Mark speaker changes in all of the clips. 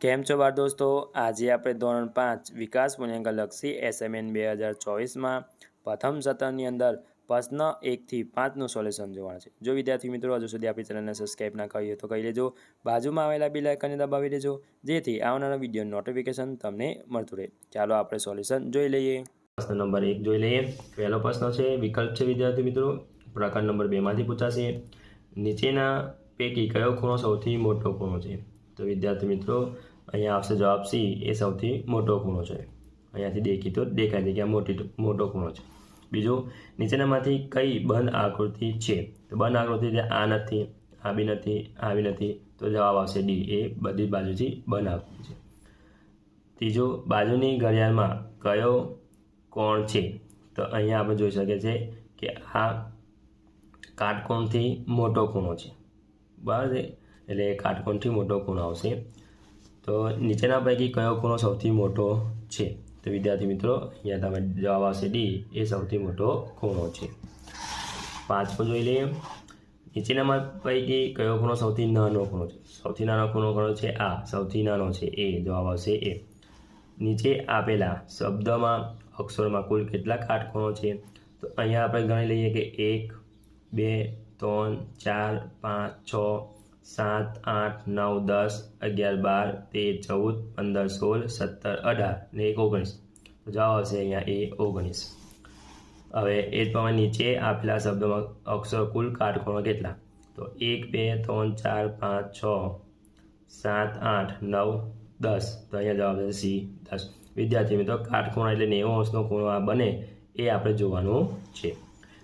Speaker 1: કેમ છો બાળ દોસ્તો? આજે આપણે ધોરણ 5 વિકાસ મૂલ્યાંકનલક્ષી એસાઇનમેન્ટ 2024માં પ્રથમ સત્રની અંદર પ્રશ્ન 1 થી 5નું સોલ્યુશન જોવાનું છે. જો વિદ્યાર્થી મિત્રો હજુ સુધી આપણી ચેનલને સબસ્ક્રાઈબ ના કરી હોય તો કરી લેજો. બાજુમાં આવેલા બેલ આઇકનને દબાવી દેજો જેથી આવનારા વિડીયોનું નોટિફિકેશન તમને મળતું રહે. ચાલો આપણે સોલ્યુશન જોઈ લઈએ. પ્રશ્ન નંબર 1 જોઈ લઈએ. પહેલો પ્રશ્ન છે વિકલ્પ છે વિદ્યાર્થી મિત્રો. પ્રકાર નંબર 2માંથી પૂછાશે. નીચેના પૈકી કયો ખૂણો સૌથી મોટો ખૂણો છે? તો વિદ્યાર્થી મિત્રો અહીંયા આવશે જવાબ સી, એ સૌથી મોટો ખૂણો છે. અહીંયાથી દેખીતો દેખાય છે કે આ મોટો ખૂણો છે. બીજું, નીચેનામાંથી કઈ બંધ આકૃતિ છે? તો બંધ આકૃતિ આ નથી, આ બી નથી, આ બી નથી, તો જવાબ આવશે ડી, એ બધી બાજુથી બંધ આકૃતિ છે. ત્રીજું, બાજુની ઘડિયાળમાં કયો કોણ છે? તો અહીંયા આપણે જોઈ શકીએ છીએ કે આ કાટકોણથી મોટો ખૂણો છે, બરાબર છે, એટલે કાટકોણથી મોટો ખૂણો આવશે. તો નીચેના પૈકી કયો ખૂણો સૌથી મોટો છે? તો વિદ્યાર્થી મિત્રો અહીંયા તમે જવાબ આવશે ડી, એ સૌથી મોટો ખૂણો છે. 5 જોઈ લઈએ. નીચેનામાં પૈકી કયો ખૂણો સૌથી નાનો ખૂણો છે? સૌથી નાનો ખૂણો કયો છે? આ સૌથી નાનો છે, એ જવાબ આવશે એ. નીચે આપેલા શબ્દમાં અક્ષરોમાં કુલ કેટલા કાટકોણો છે? તો અહીંયા આપણે ગણી લઈએ કે 1 2 3 4 5 6 7 8 9 10 11 12 13 14 15 16 17 18 ને 19. તો જવાબ આવશે અહીંયા એ 19. હવે એ જ પ્રમાણે નીચે આપેલા શબ્દોમાં અક્ષરો કુલ કાટકોણો કેટલા? તો 1 2 3 4 5 6 7 8 9 10. તો અહીંયા જવાબ આવશે સી 10. વિદ્યાર્થી મિત્રો કાટકોણ એટલે 90 અંશનો ખૂણો આ બને એ આપણે જોવાનું છે.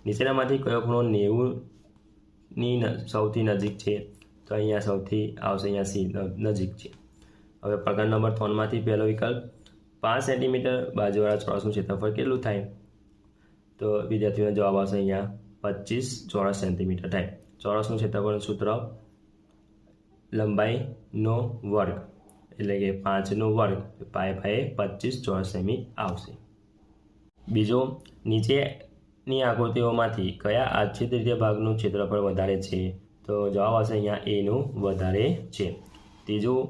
Speaker 1: નીચેનામાંથી કયો ખૂણો 90ની સૌથી નજીક છે? તો અહીંયા સૌથી આવશે અહીંયા સી, નજીક છે. હવે પ્રકાર નંબર 3માંથી પહેલો વિકલ્પ 5 સેન્ટીમીટર બાજુવાળા ચોરસનું ક્ષેત્રફળ કેટલું થાય? તો વિદ્યાર્થીઓનો જવાબ આવશે અહીંયા 25 ચોરસ સેન્ટીમીટર થાય. ચોરસનું ક્ષેત્રફળ સૂત્ર લંબાઈનો વર્ગ એટલે કે 5નો વર્ગ, પાય 25 ચોરસ સેમી આવશે. બીજો, નીચેની આકૃતિઓમાંથી કયા આચ્છાદિત ભાગનું ક્ષેત્રફળ વધારે છે? તો જવાબ આવશે અહીંયા એનું વધારે છે. ત્રીજું,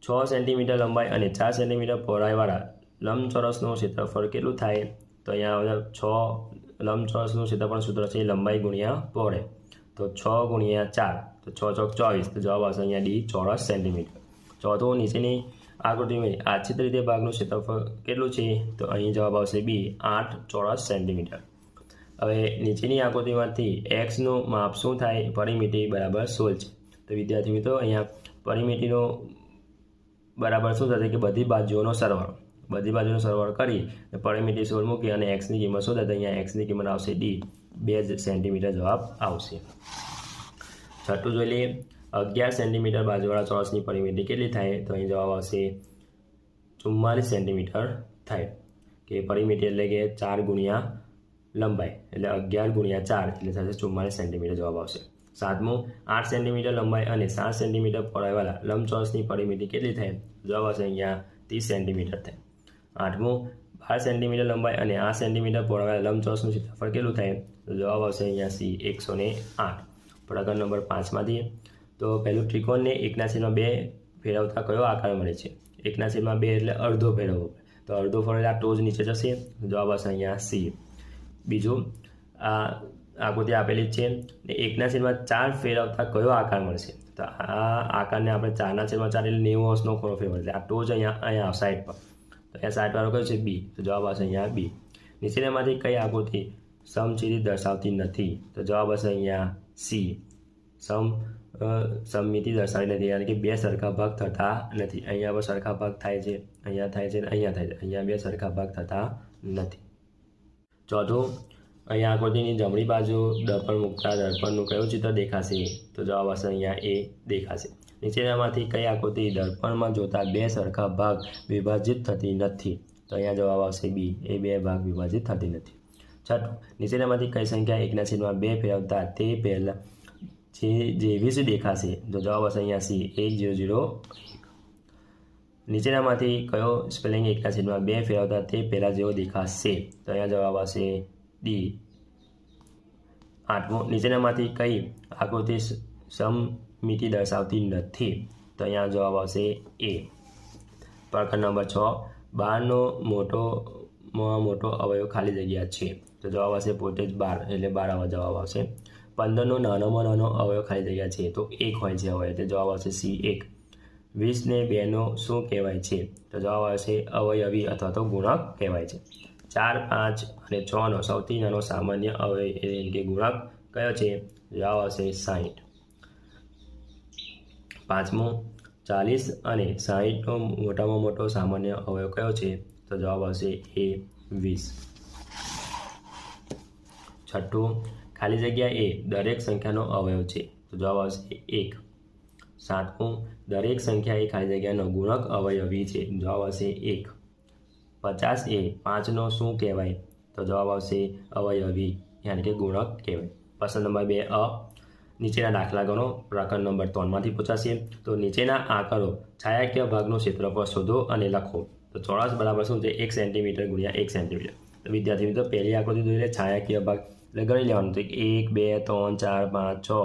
Speaker 1: 6 સેન્ટીમીટર લંબાઈ અને 4 સેન્ટીમીટર પહોળાઈવાળા લંબચોરસનું ક્ષેત્રફળ કેટલું થાય? તો અહીંયા 6 લંબચોરસનું ક્ષેત્રફળ સૂત્ર છે લંબાઈ ગુણ્યા પહોળાઈ, તો 6 ગુણ્યા 4, તો 6 ચોક 24, તો જવાબ આવશે અહીંયા ડી, ચોરસ સેન્ટીમીટર. ચોથું, નીચેની આકૃતિમાં આચ્છાદિત ભાગનું ક્ષેત્રફળ કેટલું છે? તો અહીં જવાબ આવશે બી, 8 ચોરસ સેન્ટીમીટર. હવે નીચેની આકૃતિમાંથી એક્સનું માપ શું થાય? પરિમિતિ બરાબર 16 છે. તો વિદ્યાર્થી મિત્રો અહીંયા પરિમિતિનો બરાબર શું થશે કે બધી બાજુઓનો સરવાળો કરી પરિમિતિ 16 મૂકી અને એક્સની કિંમત શોધે તો અહીંયા એક્સની કિંમત આવશે ડી, 2 સેન્ટીમીટર જવાબ આવશે. છઠ્ઠું જોઈ લઈએ. 11 સેન્ટીમીટર બાજુવાળા ચોરસની પરિમિતિ કેટલી થાય? તો અહીં જવાબ આવશે 44 સેન્ટીમીટર થાય, કે પરિમિતિ એટલે કે 4 ગુણ્યા લંબાઈ એટલે 11 ગુણ્યા 4 એટલે થશે 44 સેન્ટીમીટર જવાબ આવશે. સાતમું, 8 સેન્ટીમીટર લંબાઈ અને 7 સેન્ટીમીટર પહોળાઈવાળા લંબચોરસની પરિમિતિ કેટલી થાય? જવાબ આવશે અહીંયા 30 સેન્ટીમીટર થાય. આઠમું, 12 સેન્ટીમીટર લંબાઈ અને 8 સેન્ટીમીટર પહોળાઈવાળા લંબચોરસનું ક્ષેત્રફળ કેટલું થાય? તો જવાબ આવશે અહીંયા સી, 108. પ્રકાર નંબર 5માંથી તો પહેલું, ત્રિકોણને 1/2 ફેરવતા કયો આકાર મળે છે? 1/2 એટલે અડધો ફેરવવો, તો અડધો ફેરવે આ ટોચ નીચે જશે, જવાબ આવશે અહીંયા સી. બીજું, આ આકૃતિ આપેલી છે ને 1/4 ફેરવતા કયો આકાર મળશે? તો આ આકારને આપણે 4/4 એટલે 90 અંશનો ખૂણો ફેરવો, એટલે આ ટોચ અહીંયા સાઈડ પર, તો અહીંયા સાઈડવાળો કયો છે? બી, તો જવાબ આવશે અહીંયા બી. નીચેનામાંથી કઈ આકૃતિ સમચિત્રી દર્શાવતી નથી? તો જવાબ આવશે અહીંયા સી, સમમિતિ દર્શાવતી નથી, યાની કે 2 સરખા ભાગ થતા નથી. અહીંયા પર સરખા ભાગ થાય છે, અહીંયા થાય છે, અહીંયા થાય છે, અહીંયા 2 સરખા ભાગ થતા નથી. ચોથું, અહીંયા આકૃતિની જમણી બાજુ દર્પણ મૂકતા દર્પણનું કયું ચિત્ર દેખાશે? તો જવાબ આવશે અહીંયા એ દેખાશે. નીચેનામાંથી કઈ આકૃતિ દર્પણમાં જોતા 2 સરખા ભાગ વિભાજિત થતી નથી? તો અહીંયા જવાબ આવશે બી, એ 2 ભાગ વિભાજિત થતી નથી. છઠ્ઠું, નીચેનામાંથી કઈ સંખ્યા 1/2 ફેરવતા તે પહેલાં જેવી જ દેખાશે? તો જવાબ આવશે અહીંયા સી, 1001. નીચેનામાંથી કયો સ્પેલિંગ 1/2 ફેરવતા તે પહેલાં જેવો દેખાશે? તો અહીંયા જવાબ આવશે ડી. આઠમું, નીચેનામાંથી કઈ આકૃતિ સમમિતિ દર્શાવતી નથી? તો અહીંયા જવાબ આવશે એ. પ્રકરણ નંબર 6, 12નો મોટો અવયવ ખાલી જગ્યા છે, તો જવાબ આવશે પોતે જ 12, એટલે 12 જવાબ આવશે. 15નો નાનામાં નાનો અવયવ ખાલી જગ્યા છે, તો 1 હોય છે અવયવ, એટલે જવાબ આવશે સી 1. 20ને 2નો શું કહેવાય છે, તો જવાબ આવશે અવયવી અથવા તો ગુણક કહેવાય છે. 4, 5 અને 6નો સૌથી નાનો સામાન્ય અવયવ એટલે કે ગુણક કયો છે, જવાબ આવશે 60. 5મો, 40 અને 60નો મોટામાં મોટો સામાન્ય અવયવ કયો છે, તો જવાબ આવશે એ 20. 6, ખાલી જગ્યા એ દરેક સંખ્યાનો અવયવ છે, તો જવાબ આવશે 1. 7મો, દરેક સંખ્યા એ ખાલી જગ્યાનો ગુણક અવયવી છે, જવાબ આવશે 1. 50 એ 5નો શું કહેવાય, તો જવાબ આવશે અવયવી યાની કે ગુણક કહેવાય. પ્રશ્ન નંબર 2 અ, નીચેના દાખલા ગણો. પ્રકરણ નંબર 3માંથી પૂછાશે. તો નીચેના આંકડો છાયાકીય ભાગનું ક્ષેત્રફળ શોધો અને લખો. તો ચોરસ બરાબર શું છે, 1 સેન્ટીમીટર ગુણ્યા 1 સેન્ટીમીટર. તો વિદ્યાર્થી મિત્રો પહેલી આકૃતિ જોઈ લે, છાયાકીય ભાગ એટલે ગણી લેવાનું. તો 1 2 3 4 5 6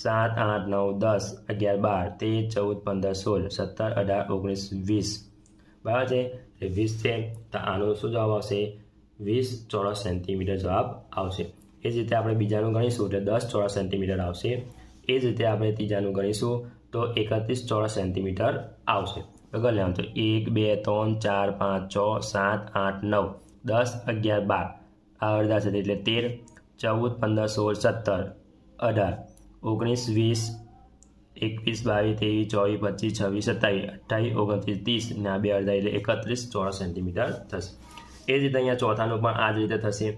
Speaker 1: 7 8 9 10 11 12 13 14 15 16 17 18 19 20, બરાબર છે. એ 20 છે, તો આનો શું જવાબ આવશે, 20 ચોરસ સેન્ટીમીટર જવાબ આવશે. એ જ રીતે આપણે બીજાનું ગણીશું એટલે 10 ચોરસ સેન્ટીમીટર આવશે. એ જ રીતે આપણે ત્રીજાનું ગણીશું તો 31 ચોરસ સેન્ટીમીટર આવશે. તો ગણ લેવાનું. તો 1 2 3 4 5 6 7 8 9 10 11 12, આ અડધા છે એટલે 13 14 15 16 17 18 19 20 21 22 23 24 25 26 27 28 29 30 અને આ બે અડધા એટલે 31 ચોરસ સેન્ટીમીટર થશે. એ જ રીતે અહીંયા ચોથાનું પણ આ જ રીતે થશે.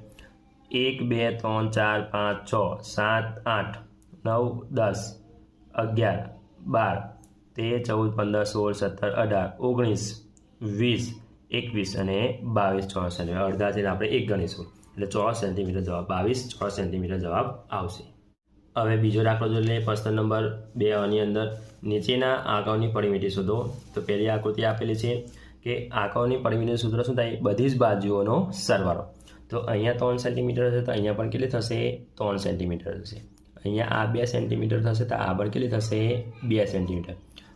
Speaker 1: 1 2 3 4 5 6 7 8 9 10 11 12 13 14 15 16 17 18 19 20 21 અને 22 ચોરસ સેન્ટીમીટર. અડધા છે આપણે 1 ગણીશું એટલે ચોરસ સેન્ટીમીટર જવાબ 22 ચોરસ સેન્ટીમીટર જવાબ આવશે. હવે બીજો દાખલો જોઈ લઈએ. પ્રશ્ન નંબર 2 ની અંદર નીચેના આંકડાઓની પરિમિતિ શોધો. તો પહેલી આકૃતિ આપેલી છે કે આંકડાઓની પરિમિતિનું સૂત્ર શું થાય, બધી જ બાજુઓનો સરવાળો. તો અહીંયા 3 સેન્ટીમીટર હશે તો અહીંયા પણ કેટલી થશે, 3 સેન્ટીમીટર થશે. અહીંયા આ 2 સેન્ટીમીટર થશે તો આ પણ કેટલી થશે, 2 સેન્ટીમીટર.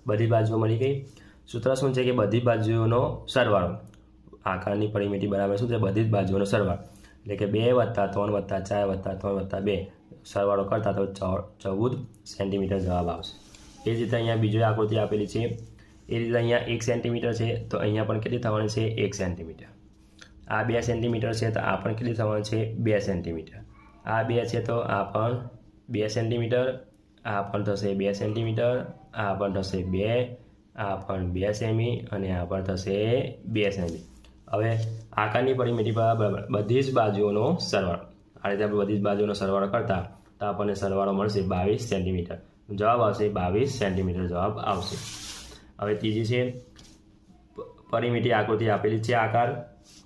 Speaker 1: બધી બાજુઓ મળી ગઈ. સૂત્ર શું છે કે બધી બાજુઓનો સરવાળો. આકારની પરિમિતિ બરાબર શું છે, બધી જ બાજુઓનો સરવાળો. એટલે કે 2 + 3 + 4 + 3 + 2 સરવાળો કરતા તો 14 સેન્ટીમીટર જવાબ આવશે. એ જ રીતે અહીંયા બીજી આકૃતિ આપેલી છે. એ રીતે અહીંયા 1 સેન્ટીમીટર છે તો અહીંયા પણ કેટલી થવાની છે, 1 સેન્ટીમીટર. આ 2 સેન્ટીમીટર છે તો આ પણ કેટલી થવાની છે, 2 સેન્ટીમીટર. આ 2 છે તો આ પણ 2 સેન્ટીમીટર. આ પણ થશે 2 સેન્ટીમીટર. આ પણ થશે 2. આ પણ 2 સેમી અને આ પણ થશે 2 સેમી. હવે આકારની પરિમિતિ બરાબર બધી જ બાજુઓનો સરવાળો. આ રીતે આપણે બધી જ બાજુઓનો સરવાળો કરતા તો આપણને સરવાળો મળશે 22 સેન્ટીમીટર. જવાબ આવશે 22 સેન્ટીમીટર જવાબ આવશે. હવે ત્રીજી છે પરિમિતિ આકૃતિ આપેલી છે આકાર.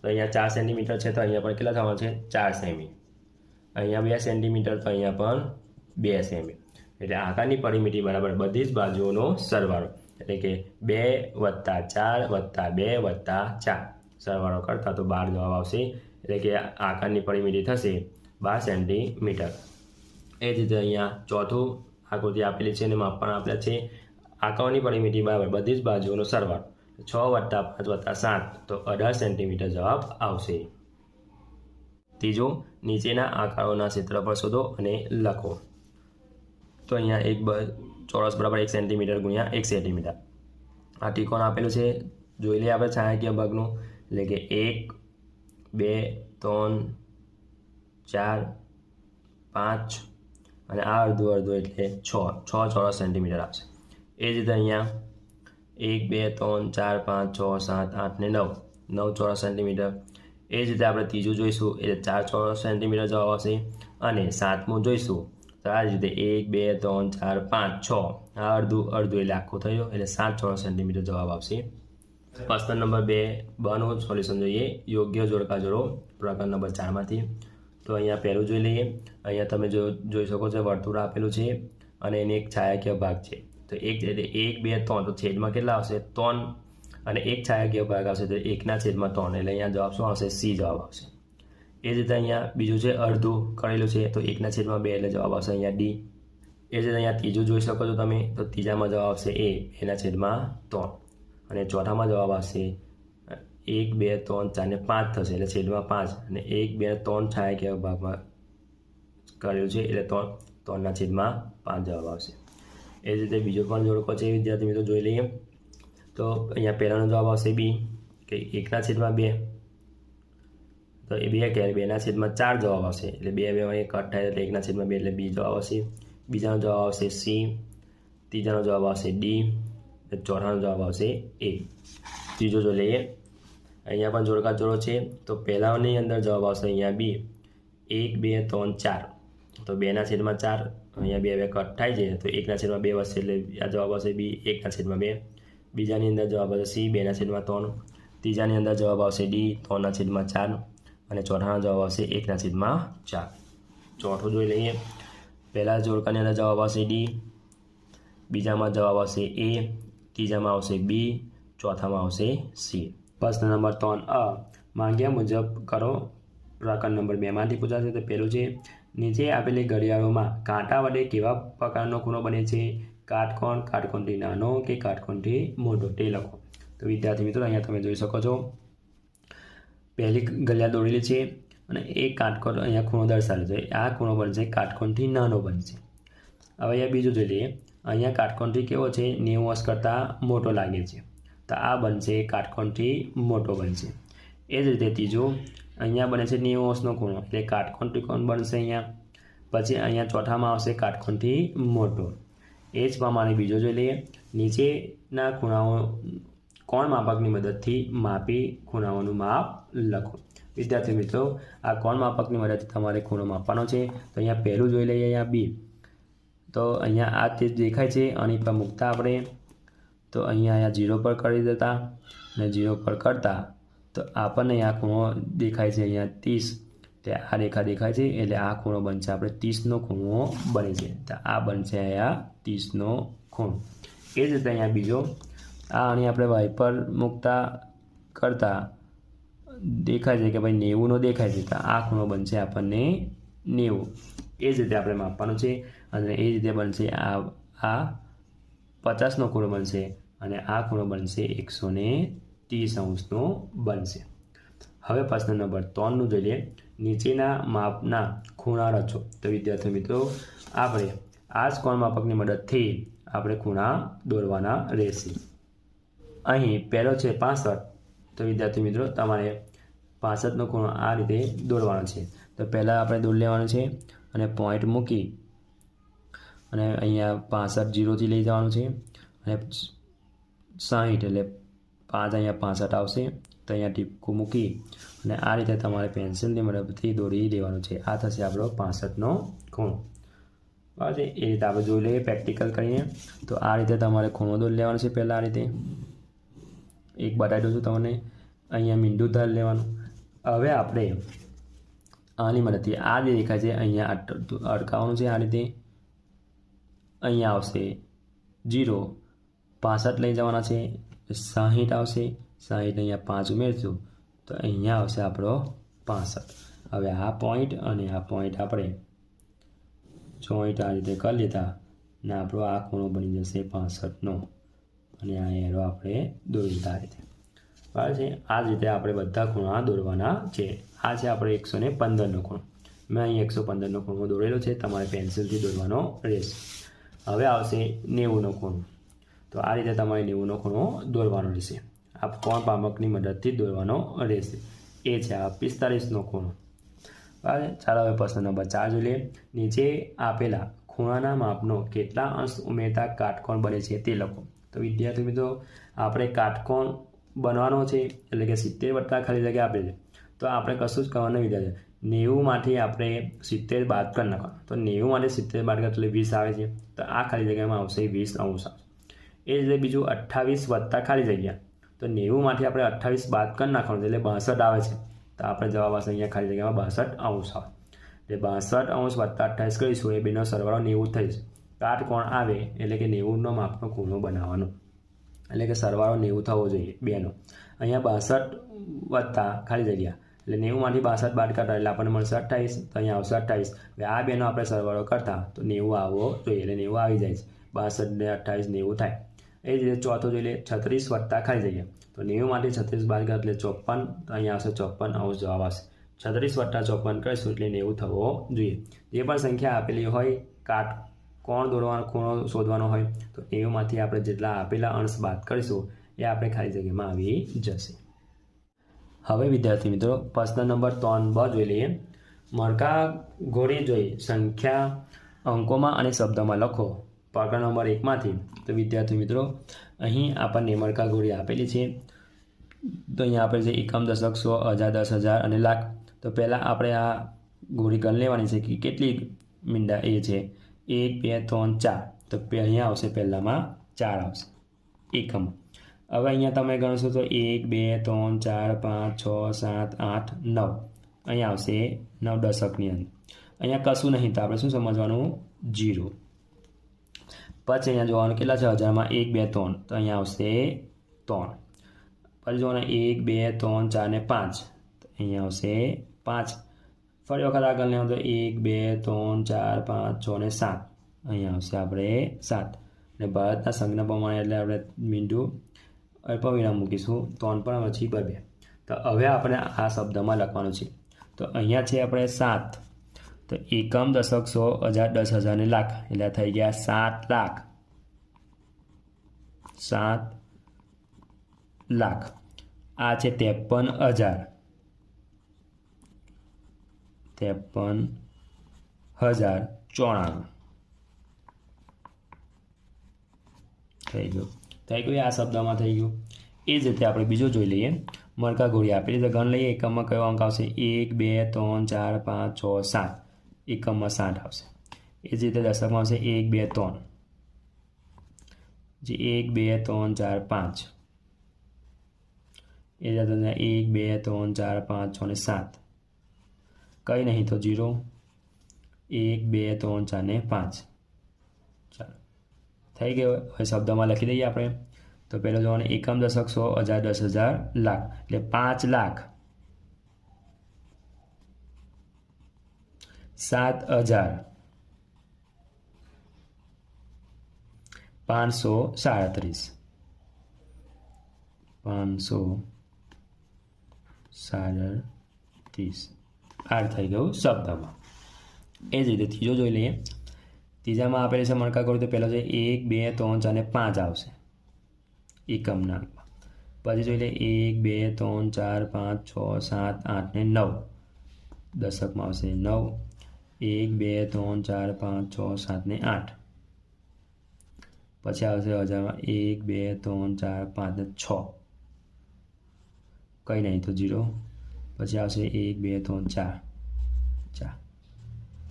Speaker 1: તો અહીંયા 4 સેન્ટીમીટર છે તો અહીંયા પણ કેટલા થવાના છે, 4 સેમી. અહીંયા 2 સેન્ટીમીટર તો અહીંયા પણ 2 સેમી. એટલે આકારની પરિમિતિ બરાબર બધી જ બાજુઓનો સરવાળો. એટલે કે 2 + 4 + 2 + 4 સરવાળો કરતા તો 12 જવાબ આવશે. એટલે કે આકારની પરિમિતિ થશે 12 સેન્ટીમીટર. એ જ રીતે અહીંયા ચોથું આકૃતિ આપેલી છે અને માપ પણ આપેલા છે. આંકડાઓની પરિમિતિ બરાબર બધી જ બાજુઓનો સરવાળો. 6 + 5 + 7 તો 18 સેન્ટીમીટર જવાબ આવશે. ત્રીજું, નીચેના આંકડાઓના ક્ષેત્રફળ શોધો અને લખો. તો અહીંયા એક ચોરસ બરાબર 1 સેન્ટીમીટર ગુણ્યા 1 સેન્ટીમીટર. આ ત્રિકોણ આપેલું છે, જોઈ લઈએ આપણે છાયાકીય ભાગનું. એટલે કે 1 2 3 4 5 અને આ અડધું અડધું એટલે 6 ચોરસ સેન્ટીમીટર આવશે. એ જ રીતે અહીંયા 1 2 3 4 5 6 7 8 ને 9 ચોરસ સેન્ટીમીટર. એ જ રીતે આપણે ત્રીજું જોઈશું એટલે 4 ચોરસ સેન્ટીમીટર જવાબ આવશે. અને 7મું જોઈશું તો આ જ રીતે 1 2 3 4 5 6 આ અડધું અડધું એટલે આખું થયું એટલે 7 ચોરસ સેન્ટીમીટર જવાબ આવશે. પ્રશ્ન નંબર 2 નું સોલ્યુશન જોઈએ. યોગ્ય જોડકા જોડો પ્રકરણ નંબર 4માંથી. તો અહીંયા પહેલું જોઈ લઈએ. અહીંયા તમે જોઈ શકો છો વર્તુળ આપેલું છે અને એને એક છાયાકીય ભાગ છે. તો 1 2 3 તો છેદમાં કેટલા આવશે, 3 અને એક છાયાકીય ભાગ આવશે તો 1/3 એટલે અહીંયા જવાબ શું આવશે, સી જવાબ આવશે. એ જ રીતે અહીંયા બીજું છે અડધું કરેલું છે તો 1/2 એટલે જવાબ આવશે અહીંયા ડી. એ જ રીતે અહીંયા ત્રીજું જોઈ શકો છો તમે, તો ત્રીજામાં જવાબ આવશે એ 2/3 અને ચોથામાં જવાબ આવશે 1 2 3 4 ને 5 થશે એટલે છેદમાં 5 અને 1 2 3 છાયા કેવા ભાગમાં કર્યું છે એટલે 3/5 જવાબ આવશે. એ જ રીતે બીજો પણ જોડકો છે વિદ્યાર્થી મિત્રો જોઈ લઈએ. તો અહીંયા પહેલાનો જવાબ આવશે બી કે 1/2 તો એ 2 કે 2/4 જવાબ આવશે એટલે 2 2 કટ થાય એટલે 1/2 એટલે બી જવાબ આવશે. બીજાનો જવાબ આવશે સી, ત્રીજાનો જવાબ આવશે ડી, ચોથાનો જવાબ આવશે એ. ત્રીજો જોઈ લઈએ. અહીંયા પણ જોડકા જોડો છે. તો પહેલાની અંદર જવાબ આવશે અહીંયા બી 1 2 3 4 તો 2/4 અહીંયા 2 2 કટ થાય છે તો 1/2 વધશે એટલે આ જવાબ આવશે બી 1/2. બીજાની અંદર જવાબ આવશે સી 2/3, ત્રીજાની અંદર જવાબ આવશે ડી 3/4 અને ચોથાનો જવાબ આવશે 1/4. ચોથું જોઈ લઈએ. પહેલા જોડકાની અંદર જવાબ આવશે ડી, બીજામાં જવાબ આવશે એ, ત્રીજામાં આવશે બી, ચોથામાં આવશે સી. પ્રશ્ન નંબર 3 માંગ્યા મુજબ કરો. પ્રકરણ નંબર 2માંથી પૂછાશે. તો પહેલું છે નીચે આપેલી ઘડિયાળોમાં કાંટા વડે કેવા પ્રકારનો ખૂણો બને છે? કાટકોણ, કાટકોણથી નાનો કે કાટકોણથી મોટો તે લખો. તો વિદ્યાર્થી મિત્રો અહીંયા તમે જોઈ શકો છો પહેલી ઘડિયાળ દોરેલી છે અને એ કાટકોણ અહીંયા ખૂણો દર્શાવે છે. આ ખૂણો બનશે કાટકોણથી નાનો બનશે. હવે અહીંયા બીજું જોઈ લઈએ. અહીંયા કાટકોણથી કેવો છે 90° કરતાં મોટો લાગે છે તો આ બનશે કાટકોણથી મોટો બનશે. એ જ રીતે ત્રીજું અહીંયા બને છે 90°નો ખૂણો એટલે કાટકોણથી કોણ બનશે અહીંયા. પછી અહીંયા ચોથામાં આવશે કાટકોણથી મોટો. એ જ પ્રમાણે બીજો જોઈ લઈએ. નીચેના ખૂણાઓ કોણ માપકની મદદથી માપી ખૂણાઓનું માપ લખો. વિદ્યાર્થી મિત્રો આ કોણ માપકની મદદથી તમારે ખૂણો માપવાનો છે. તો અહીંયા પહેલું જોઈ લઈએ અહીંયા બી. તો અહીંયા આ તે દેખાય છે આની પર મૂકતા આપણે તો અહીંયા 0 પર કરી દેતા અને 0 પર કરતા તો આપણને આ ખૂણો દેખાય છે અહીંયા 30 તે આ રેખા દેખાય છે એટલે આ ખૂણો બનશે આપણે 30નો ખૂણો બને છે. તો આ બનશે અહીંયા 30નો ખૂણો. એ જ રીતે અહીંયા બીજો આ આની આપણે વાઇપર મૂકતા કરતા દેખાય છે કે ભાઈ 90નો દેખાય છે તો આ ખૂણો બનશે આપણને 90. એ જ રીતે આપણે માપવાનું છે અને એ રીતે બનશે આ 50નો ખૂણો બનશે અને આ ખૂણો બનશે 130°નો બનશે. હવે પ્રશ્ન નંબર 3નું જોઈ લઈએ. નીચેના માપના ખૂણા રચો. તો વિદ્યાર્થી મિત્રો આપણે આ જ કોણ માપકની મદદથી આપણે ખૂણા દોરવાના રહેશે. અહીં પહેલો છે 65. તો વિદ્યાર્થી મિત્રો તમારે 65નો ખૂણો આ રીતે દોરવાનો છે. તો પહેલાં આપણે દોરી લેવાનું છે અને પોઈન્ટ મૂકી અને અહીંયા 65 0થી લઈ જવાનું છે અને 60 એટલે 5 અહીંયા 65 આવશે તો અહીંયા ટીપકું મૂકી અને આ રીતે તમારે પેન્સિલની મદદથી દોરી દેવાનું છે. આ થશે આપણો 65નો ખૂણો. બરાબર છે. એ રીતે આપણે જોઈ લઈએ પ્રેક્ટિકલ કરીને. તો આ રીતે તમારે ખૂણો દોરી લેવાનો છે. પહેલાં આ રીતે એક બતાવી દઉં છું તમને. અહીંયા મીંડું ધાર લેવાનું. હવે આપણે આની મદદથી આ જે દેખાય છે અહીંયા અટકાવવાનું છે. આ રીતે અહીંયા આવશે 0, 65 લઈ જવાના છે 60 આવશે 60 અહીંયા 5 ઉમેરશું તો અહીંયા આવશે આપણો 65. હવે આ પોઈન્ટ અને આ પોઈન્ટ આપણે જોઈન્ટ આ રીતે કરી લીધા અને આપણો આ ખૂણો બની જશે 65નો અને આ એરો આપણે દોરી લીધા રીતે. બરાબર છે. આ જ રીતે આપણે બધા ખૂણા દોરવાના છે. આ છે આપણે 115નો ખૂણો. મેં અહીં 115નો ખૂણો દોરેલો છે. તમારે પેન્સિલથી દોરવાનો રહેશે. હવે આવશે 90નો ખૂણો. તો આ રીતે તમારે 90નો ખૂણો દોરવાનો રહેશે. આ કોણ માપકની મદદથી દોરવાનો રહેશે. એ છે આ 45નો ખૂણો. બરાબર. ચાલો હવે પ્રશ્ન નંબર 4 જોઈ લઈએ. નીચે આપેલા ખૂણાના માપનો કેટલા અંશ ઉમેરતા કાટકોણ બને છે તે લખો. તો વિદ્યાર્થી મિત્રો આપણે કાટકોણ બનવાનો છે એટલે કે 70 ખાલી જગ્યા આપે છે તો આપણે કશું જ કરવાનું વિદ્યાર્થી 90માંથી આપણે 70 બાદ કરી નાખવાનું. તો 90માંથી 70 બાદ કરીએ એટલે 20 આવે છે તો આ ખાલી જગ્યામાં આવશે 20 અંશ. એ જ રીતે બીજું 28 + ખાલી જગ્યા તો 90માંથી આપણે 28 બાદ કરી નાખવાનું એટલે 62 આવે છે તો આપણે જવાબ આવશે અહીંયા ખાલી જગ્યામાં 62 અંશ આવે. એટલે 62 અંશ + 28 કરીશું એ બેનો સરવાળો 90 થઈશ. કાટકોણ આવે એટલે કે 90નો માપનો ખૂણો બનાવવાનો એટલે કે સરવાળો 90 થવો જોઈએ બેનો. અહીંયા 62 + ખાલી જગ્યા એટલે 90માંથી 62 બાદ કરતા એટલે આપણને મળશે 28, તો અહીંયા આવશે 28. હવે આ બેનો આપણે સરવાળો કરતા તો 90 આવવો જોઈએ, એટલે 90 આવી જાય છે. 62 ને 28 90 થાય. એ જ રીતે ચોથો જોઈ લે, 36 વત્તા ખાલી જગ્યા, તો 90માંથી 36 બાદ કરે એટલે 54, તો અહીંયા આવશે 54 આવો જવાબ આવશે. 36 વત્તા 54 કરીશું એટલે 90 થવો જોઈએ. જે પણ સંખ્યા આપેલી હોય, કોણ દોરવાનો, ખૂણો શોધવાનો હોય, તો 90માંથી આપણે જેટલા આપેલા અંશ બાદ કરીશું એ આપણે ખાલી જગ્યામાં આવી જશે. હવે વિદ્યાર્થી મિત્રો પ્રશ્ન નંબર 3 બ જોઈ લઈએ. મરકા ઘોડી જોઈ સંખ્યા અંકોમાં અને શબ્દમાં લખો. પ્રકરણ નંબર 1માંથી. તો વિદ્યાર્થી મિત્રો અહીં આપણને મરકા ઘોડી આપેલી છે. તો અહીંયા આપેલ છે એકમ, દશક, સો, હજાર, 10,000 અને લાખ. તો પહેલાં આપણે આ ઘોડી ગણ લેવાની છે કે કેટલી મીંડા એ છે. 1 2 3 4. તો અહીંયા આવશે, પહેલાંમાં 4 આવશે એકમ. હવે અહીંયા તમે ગણશો તો 1 2 3 4 5 6 7 8 9. અહીંયા આવશે 9 દશકની અંદર. અહીંયા કશું નહીં, તો આપણે શું સમજવાનું? 0. પછી અહીંયા જોવાનું કેટલા છે હજારમાં? 1 2 3. તો અહીંયા આવશે 3. પછી જોવાનું 1 2 3 4 ને 5. તો અહીંયા આવશે 5. ફરી વખત આગળ લેવાનું તો 1 2 3 4 5 6 ને 7. અહીંયા આવશે આપણે 7. અને ભારતના સંજ્ઞા પ્રમાણે એટલે આપણે મીંડું અલ્પવિરામ મૂકીશું 3 પર પછી 2. તો હવે આપણે આ શબ્દમાં લખવાનું છે. તો અહીંયા છે આપણે 7. તો એકમ, દશક, સો, હજાર, 10,000 ને લાખ, એટલે થઈ ગયા 7 લાખ. 7 લાખ. આ છે 53,000. 53,094. થઈ ગયું. આ શબ્દમાં થઈ ગયું. એ જ રીતે આપણે બીજો જોઈ લઈએ. મરકા ઘોડી આપેલી તો ગણ લઈએ. એકમમાં કયો અંક આવશે? 1 2 3 4 5 6 7. એકમમાં 7 આવશે. એ જ રીતે દશકમાં આવશે 1 2 3. જે 1 2 3 4 5. એ જ રીતે 1 2 3 4 5 6 ને 7. કંઈ નહીં તો 0. 1 2 3 4 ને 5. ચાલો થઈ ગયો. હવે શબ્દમાં લખી દઈએ આપણે. તો પહેલો જોવાનું એકમ, દશક, સો, હજાર, 10,000, લાખ, એટલે 5 લાખ. 7,537. 537. આ થઈ ગયું શબ્દમાં. એ જ રીતે ત્રીજો જોઈ લઈએ. ત્રીજામાં આપેલી છે મણકા ઘોડી. તો પહેલો છે 1 2 3 4 ને 5 આવશે એકમના અંકમાં. પછી જોઈ લે 1 2 3 4 5 6 7 8 ને 9. દશકમાં આવશે 9. 1 2 3 4 5 6 7 ને 8. પછી આવશે હજારમાં 1 2 3 4 5 ને 6. કંઈ નહીં તો 0. પછી આવશે 1 2 3 4. 4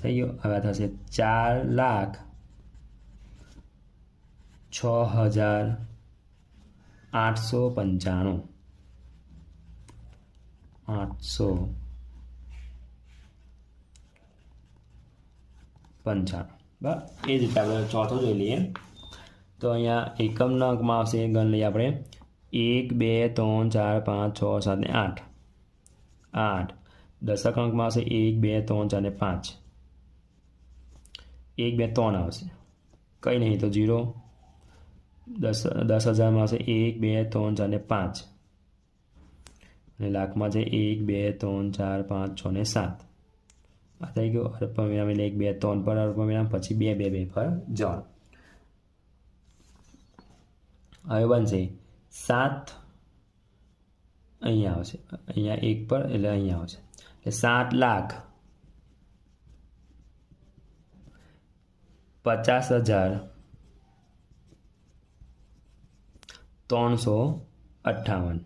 Speaker 1: થઈ ગયો. હવે થશે 4,06,895. 895. બરાબર. એ જ રીતે આપણે ચોથો જોઈ લઈએ. તો અહીંયા એકમના અંકમાં આવશે ગણ લઈએ આપણે 1 2 3 4 5 6 7 ને 8. 8. દશક અંકમાં આવશે 1 2 3 4 ને 5. 1 2 3 આવશે. કંઈ નહીં તો 0. 10,000માં આવશે 1 2 3 4 ને 5. અને લાખમાં છે 1 2 3 4 5 6 ને 7. આ થઈ ગયો. અલ્પવિરામ એટલે 1 2 3 પર અલ્પવિરામ, પછી 2 2 2 પર જવાબ. હવે બનશે 7. અહીંયા આવશે. અહીંયા 1 પર એટલે અહીંયા આવશે. એટલે 7 લાખ 50,358.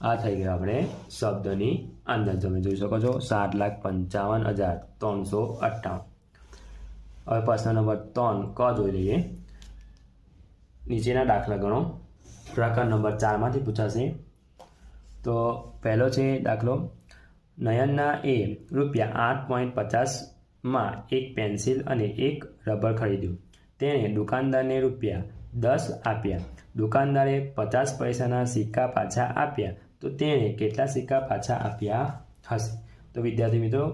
Speaker 1: આ થઈ ગયો આપણે શબ્દની અંદર. તમે જોઈ શકો છો 7,55,358. હવે પ્રશ્ન નંબર 3 ક જોઈ લઈએ. નીચેના દાખલા ગણો. પ્રકરણ નંબર 4માંથી પૂછાશે. તો પહેલો છે દાખલો. નયનના એ ₹8.50માં એક પેન્સિલ અને એક રબર ખરીદ્યું. તેણે દુકાનદારને 10 આપ્યા. દુકાનદારે 50 પૈસાના સિક્કા પાછા આપ્યા તો તેણે કેટલા સિક્કા પાછા આપ્યા હશે? તો વિદ્યાર્થી મિત્રો,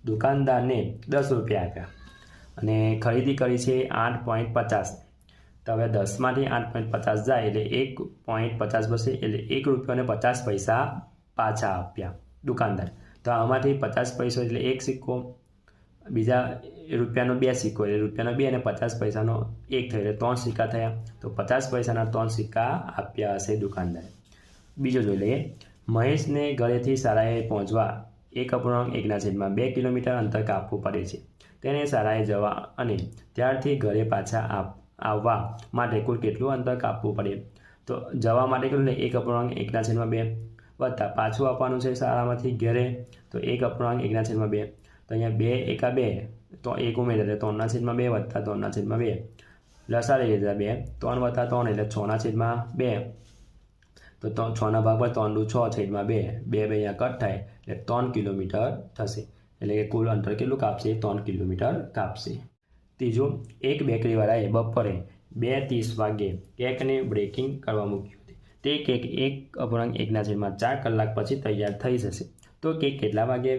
Speaker 1: દુકાનદારને 10 રૂપિયા આપ્યા અને ખરીદી કરી છે 8.50. તો હવે 10માંથી 8.50 જાય એટલે 1.50 બચે, એટલે 1 રૂપિયો અને 50 પૈસા પાછા આપ્યા દુકાનદાર. તો આમાંથી 50 પૈસો એટલે 1 સિક્કો, બીજા રૂપિયાનો 2 સિક્કો એટલે રૂપિયાનો 2 અને 50 પૈસાનો 1 થયો એટલે 3 સિક્કા થયા. તો 50 પૈસાના 3 સિક્કા આપ્યા હશે દુકાનદારે. બીજો જોઈ લઈએ. મહેશને ઘરેથી શાળાએ પહોંચવા 1.1/2 કિલોમીટર અંતર કાપવું પડે છે. તેને શાળાએ જવા અને ત્યારથી ઘરે પાછા આવવા માટે કુલ કેટલું અંતર કાપવું પડે? તો જવા માટે કેટલું? 1.1/2 વત્તા પાછું આપવાનું છે શાળામાંથી ઘરે, તો 1.1/2. તો અહીંયા 2 એકા 2 તો 1 ઉમેરે એટલે 3/2 વત્તા 3/2. લસા લઈ લીધા 2, 3 વત્તા 3 એટલે 6/2. તો 6ના ભાગ પર 3 × 6 / 2, 2 અહીંયા કટ થાય એટલે 3 કિલોમીટર થશે. એટલે કે કુલ અંતર કેટલું કાપશે? 3 કિલોમીટર કાપશે. ત્રીજું, એક બેકરીવાળાએ બપોરે 2:30 વાગ્યે કેકને બ્રેકિંગ કરવા મૂક્યું હતું. તે કેક 1.1/4 કલાક પછી તૈયાર થઈ જશે. તો કેક કેટલા વાગે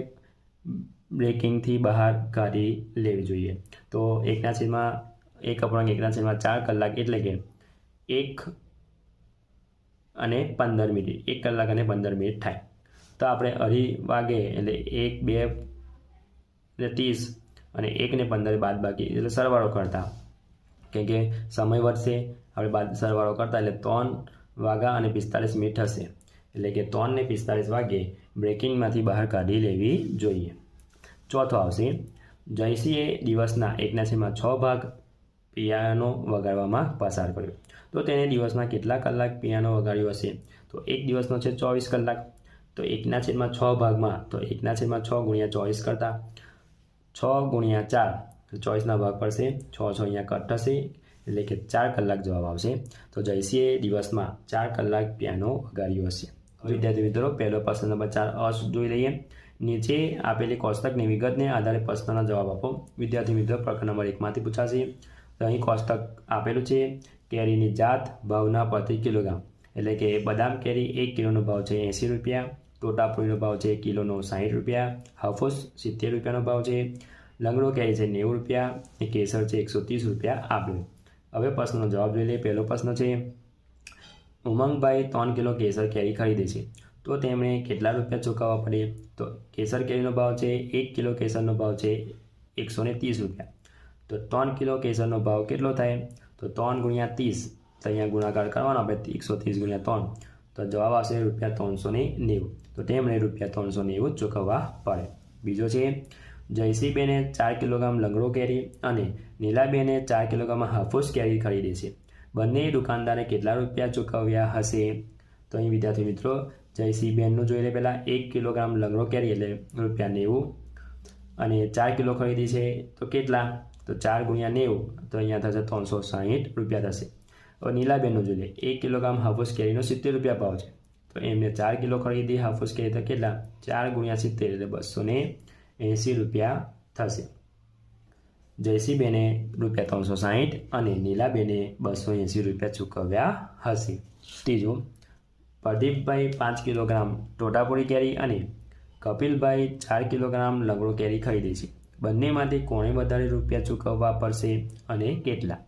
Speaker 1: બ્રેકિંગથી બહાર કાઢી લેવી જોઈએ? તો 1.1/4 કલાક એટલે કે 1 અને 15 મિનિટ, 1 કલાક અને 15 મિનિટ થાય. તો આપણે 2:30 વાગે એટલે 1, 2 એટલે 30 અને 1 ને 15 બાદબાકી એટલે સરવાળો કરતા, કેમ કે સમય વધશે, આપણે સરવાળો કરતા એટલે 3 વાગ્યા અને 45 મિનિટ થશે. એટલે કે 3 ને 45 વાગે બ્રેકિંગમાંથી બહાર કાઢી લેવી જોઈએ. ચોથો આવશે, જયસિંહે દિવસના 1/6 ભાગ પિયાનો વગાડવામાં પસાર કર્યો. તો તેણે દિવસમાં કેટલા કલાક પિયાનો વગાડ્યો હશે? તો એક દિવસનો છે 24 કલાક. તો 1/6 ભાગમાં, તો 1/6 ગુણ્યા 24 કરતા 6 ગુણ્યા 4, તો 24ના ભાગ પડશે, 6 અહીંયા કટ થશે એટલે કે 4 કલાક જવાબ આવશે. તો જયસિંહે દિવસમાં 4 કલાક પિયાનો વગાડ્યો હશે. વિદ્યાર્થી મિત્રો, પહેલો પ્રશ્ન નંબર 4 જોઈ લઈએ. નીચે આપેલી કોષ્ટકની વિગતને આધારે પ્રશ્નના જવાબ આપો. વિદ્યાર્થી મિત્રો, પ્રકરણ નંબર 1માંથી પૂછાશે. તો અહીં કોષ્ટક આપેલું છે. કેરીની જાત, ભાવના પ્રતિ કિલોગ્રામ, એટલે કે બદામ કેરી 1 કિલોનો ભાવ છે 80 રૂપિયા, ટોટાપુરીનો ભાવ છે કિલોનો 60 રૂપિયા, હાફૂસ 70 રૂપિયાનો ભાવ છે, લંગડો કેરી છે 90 રૂપિયા અને કેસર છે 130 રૂપિયા આપ્યો. હવે પ્રશ્નનો જવાબ જોઈ લઈએ. પહેલો પ્રશ્ન છે, ઉમંગભાઈ 3 કિલો કેસર કેરી ખરીદે છે. તો તેમણે કેટલા રૂપિયા ચૂકવવા પડે? તો કેસર કેરીનો ભાવ છે 1 કિલો કેસરનો ભાવ છે 130 રૂપિયા. તો 3 કિલો કેસરનો ભાવ કેટલો થાય? તો 3 ગુણ્યા 30, તો અહીંયા ગુણાકાર કરવાનો આપણે 130 ગુણ્યા 3, તો જવાબ આવશે ₹390. તો તેમણે ₹390 ચૂકવવા પડે. બીજો છે, જયસિંહબેને 4 કિલોગ્રામ લંગડો કેરી અને નીલાબેને 4 કિલોગ્રામ હાફૂસ કેરી ખરીદી છે. બંને દુકાનદારે કેટલા રૂપિયા ચૂકવ્યા હશે? તો અહીં વિદ્યાર્થી મિત્રો, જયસિંહબેનનું જોઈ લે પહેલાં. 1 કિલોગ્રામ લંગડો કેરી એટલે ₹90 અને 4 કિલો ખરીદી છે તો કેટલા? તો 4 ગુણ્યા 90, તો અહીંયા થશે 360 રૂપિયા થશે. હવે નીલાબેનનું જોઈ લે. 1 કિલોગ્રામ હાફૂસ કેરીનો 70 રૂપિયા ભાવ છે. તો એમને 4 કિલો ખરીદી હાફૂસ કેરી તો કેટલા? 4 ગુણ્યા 70 એટલે 280 રૂપિયા થશે. જયસિંહબેને ₹360 અને નીલાબેને 280 રૂપિયા ચૂકવ્યા હશે. ત્રીજું, પ્રદીપભાઈ 5 કિલોગ્રામ ટોટાપુરી કેરી અને કપિલભાઈ 4 કિલોગ્રામ લંગડો કેરી ખરીદે છે. બંનેમાંથી કોણે વધારે રૂપિયા ચૂકવવા પડશે અને કેટલા?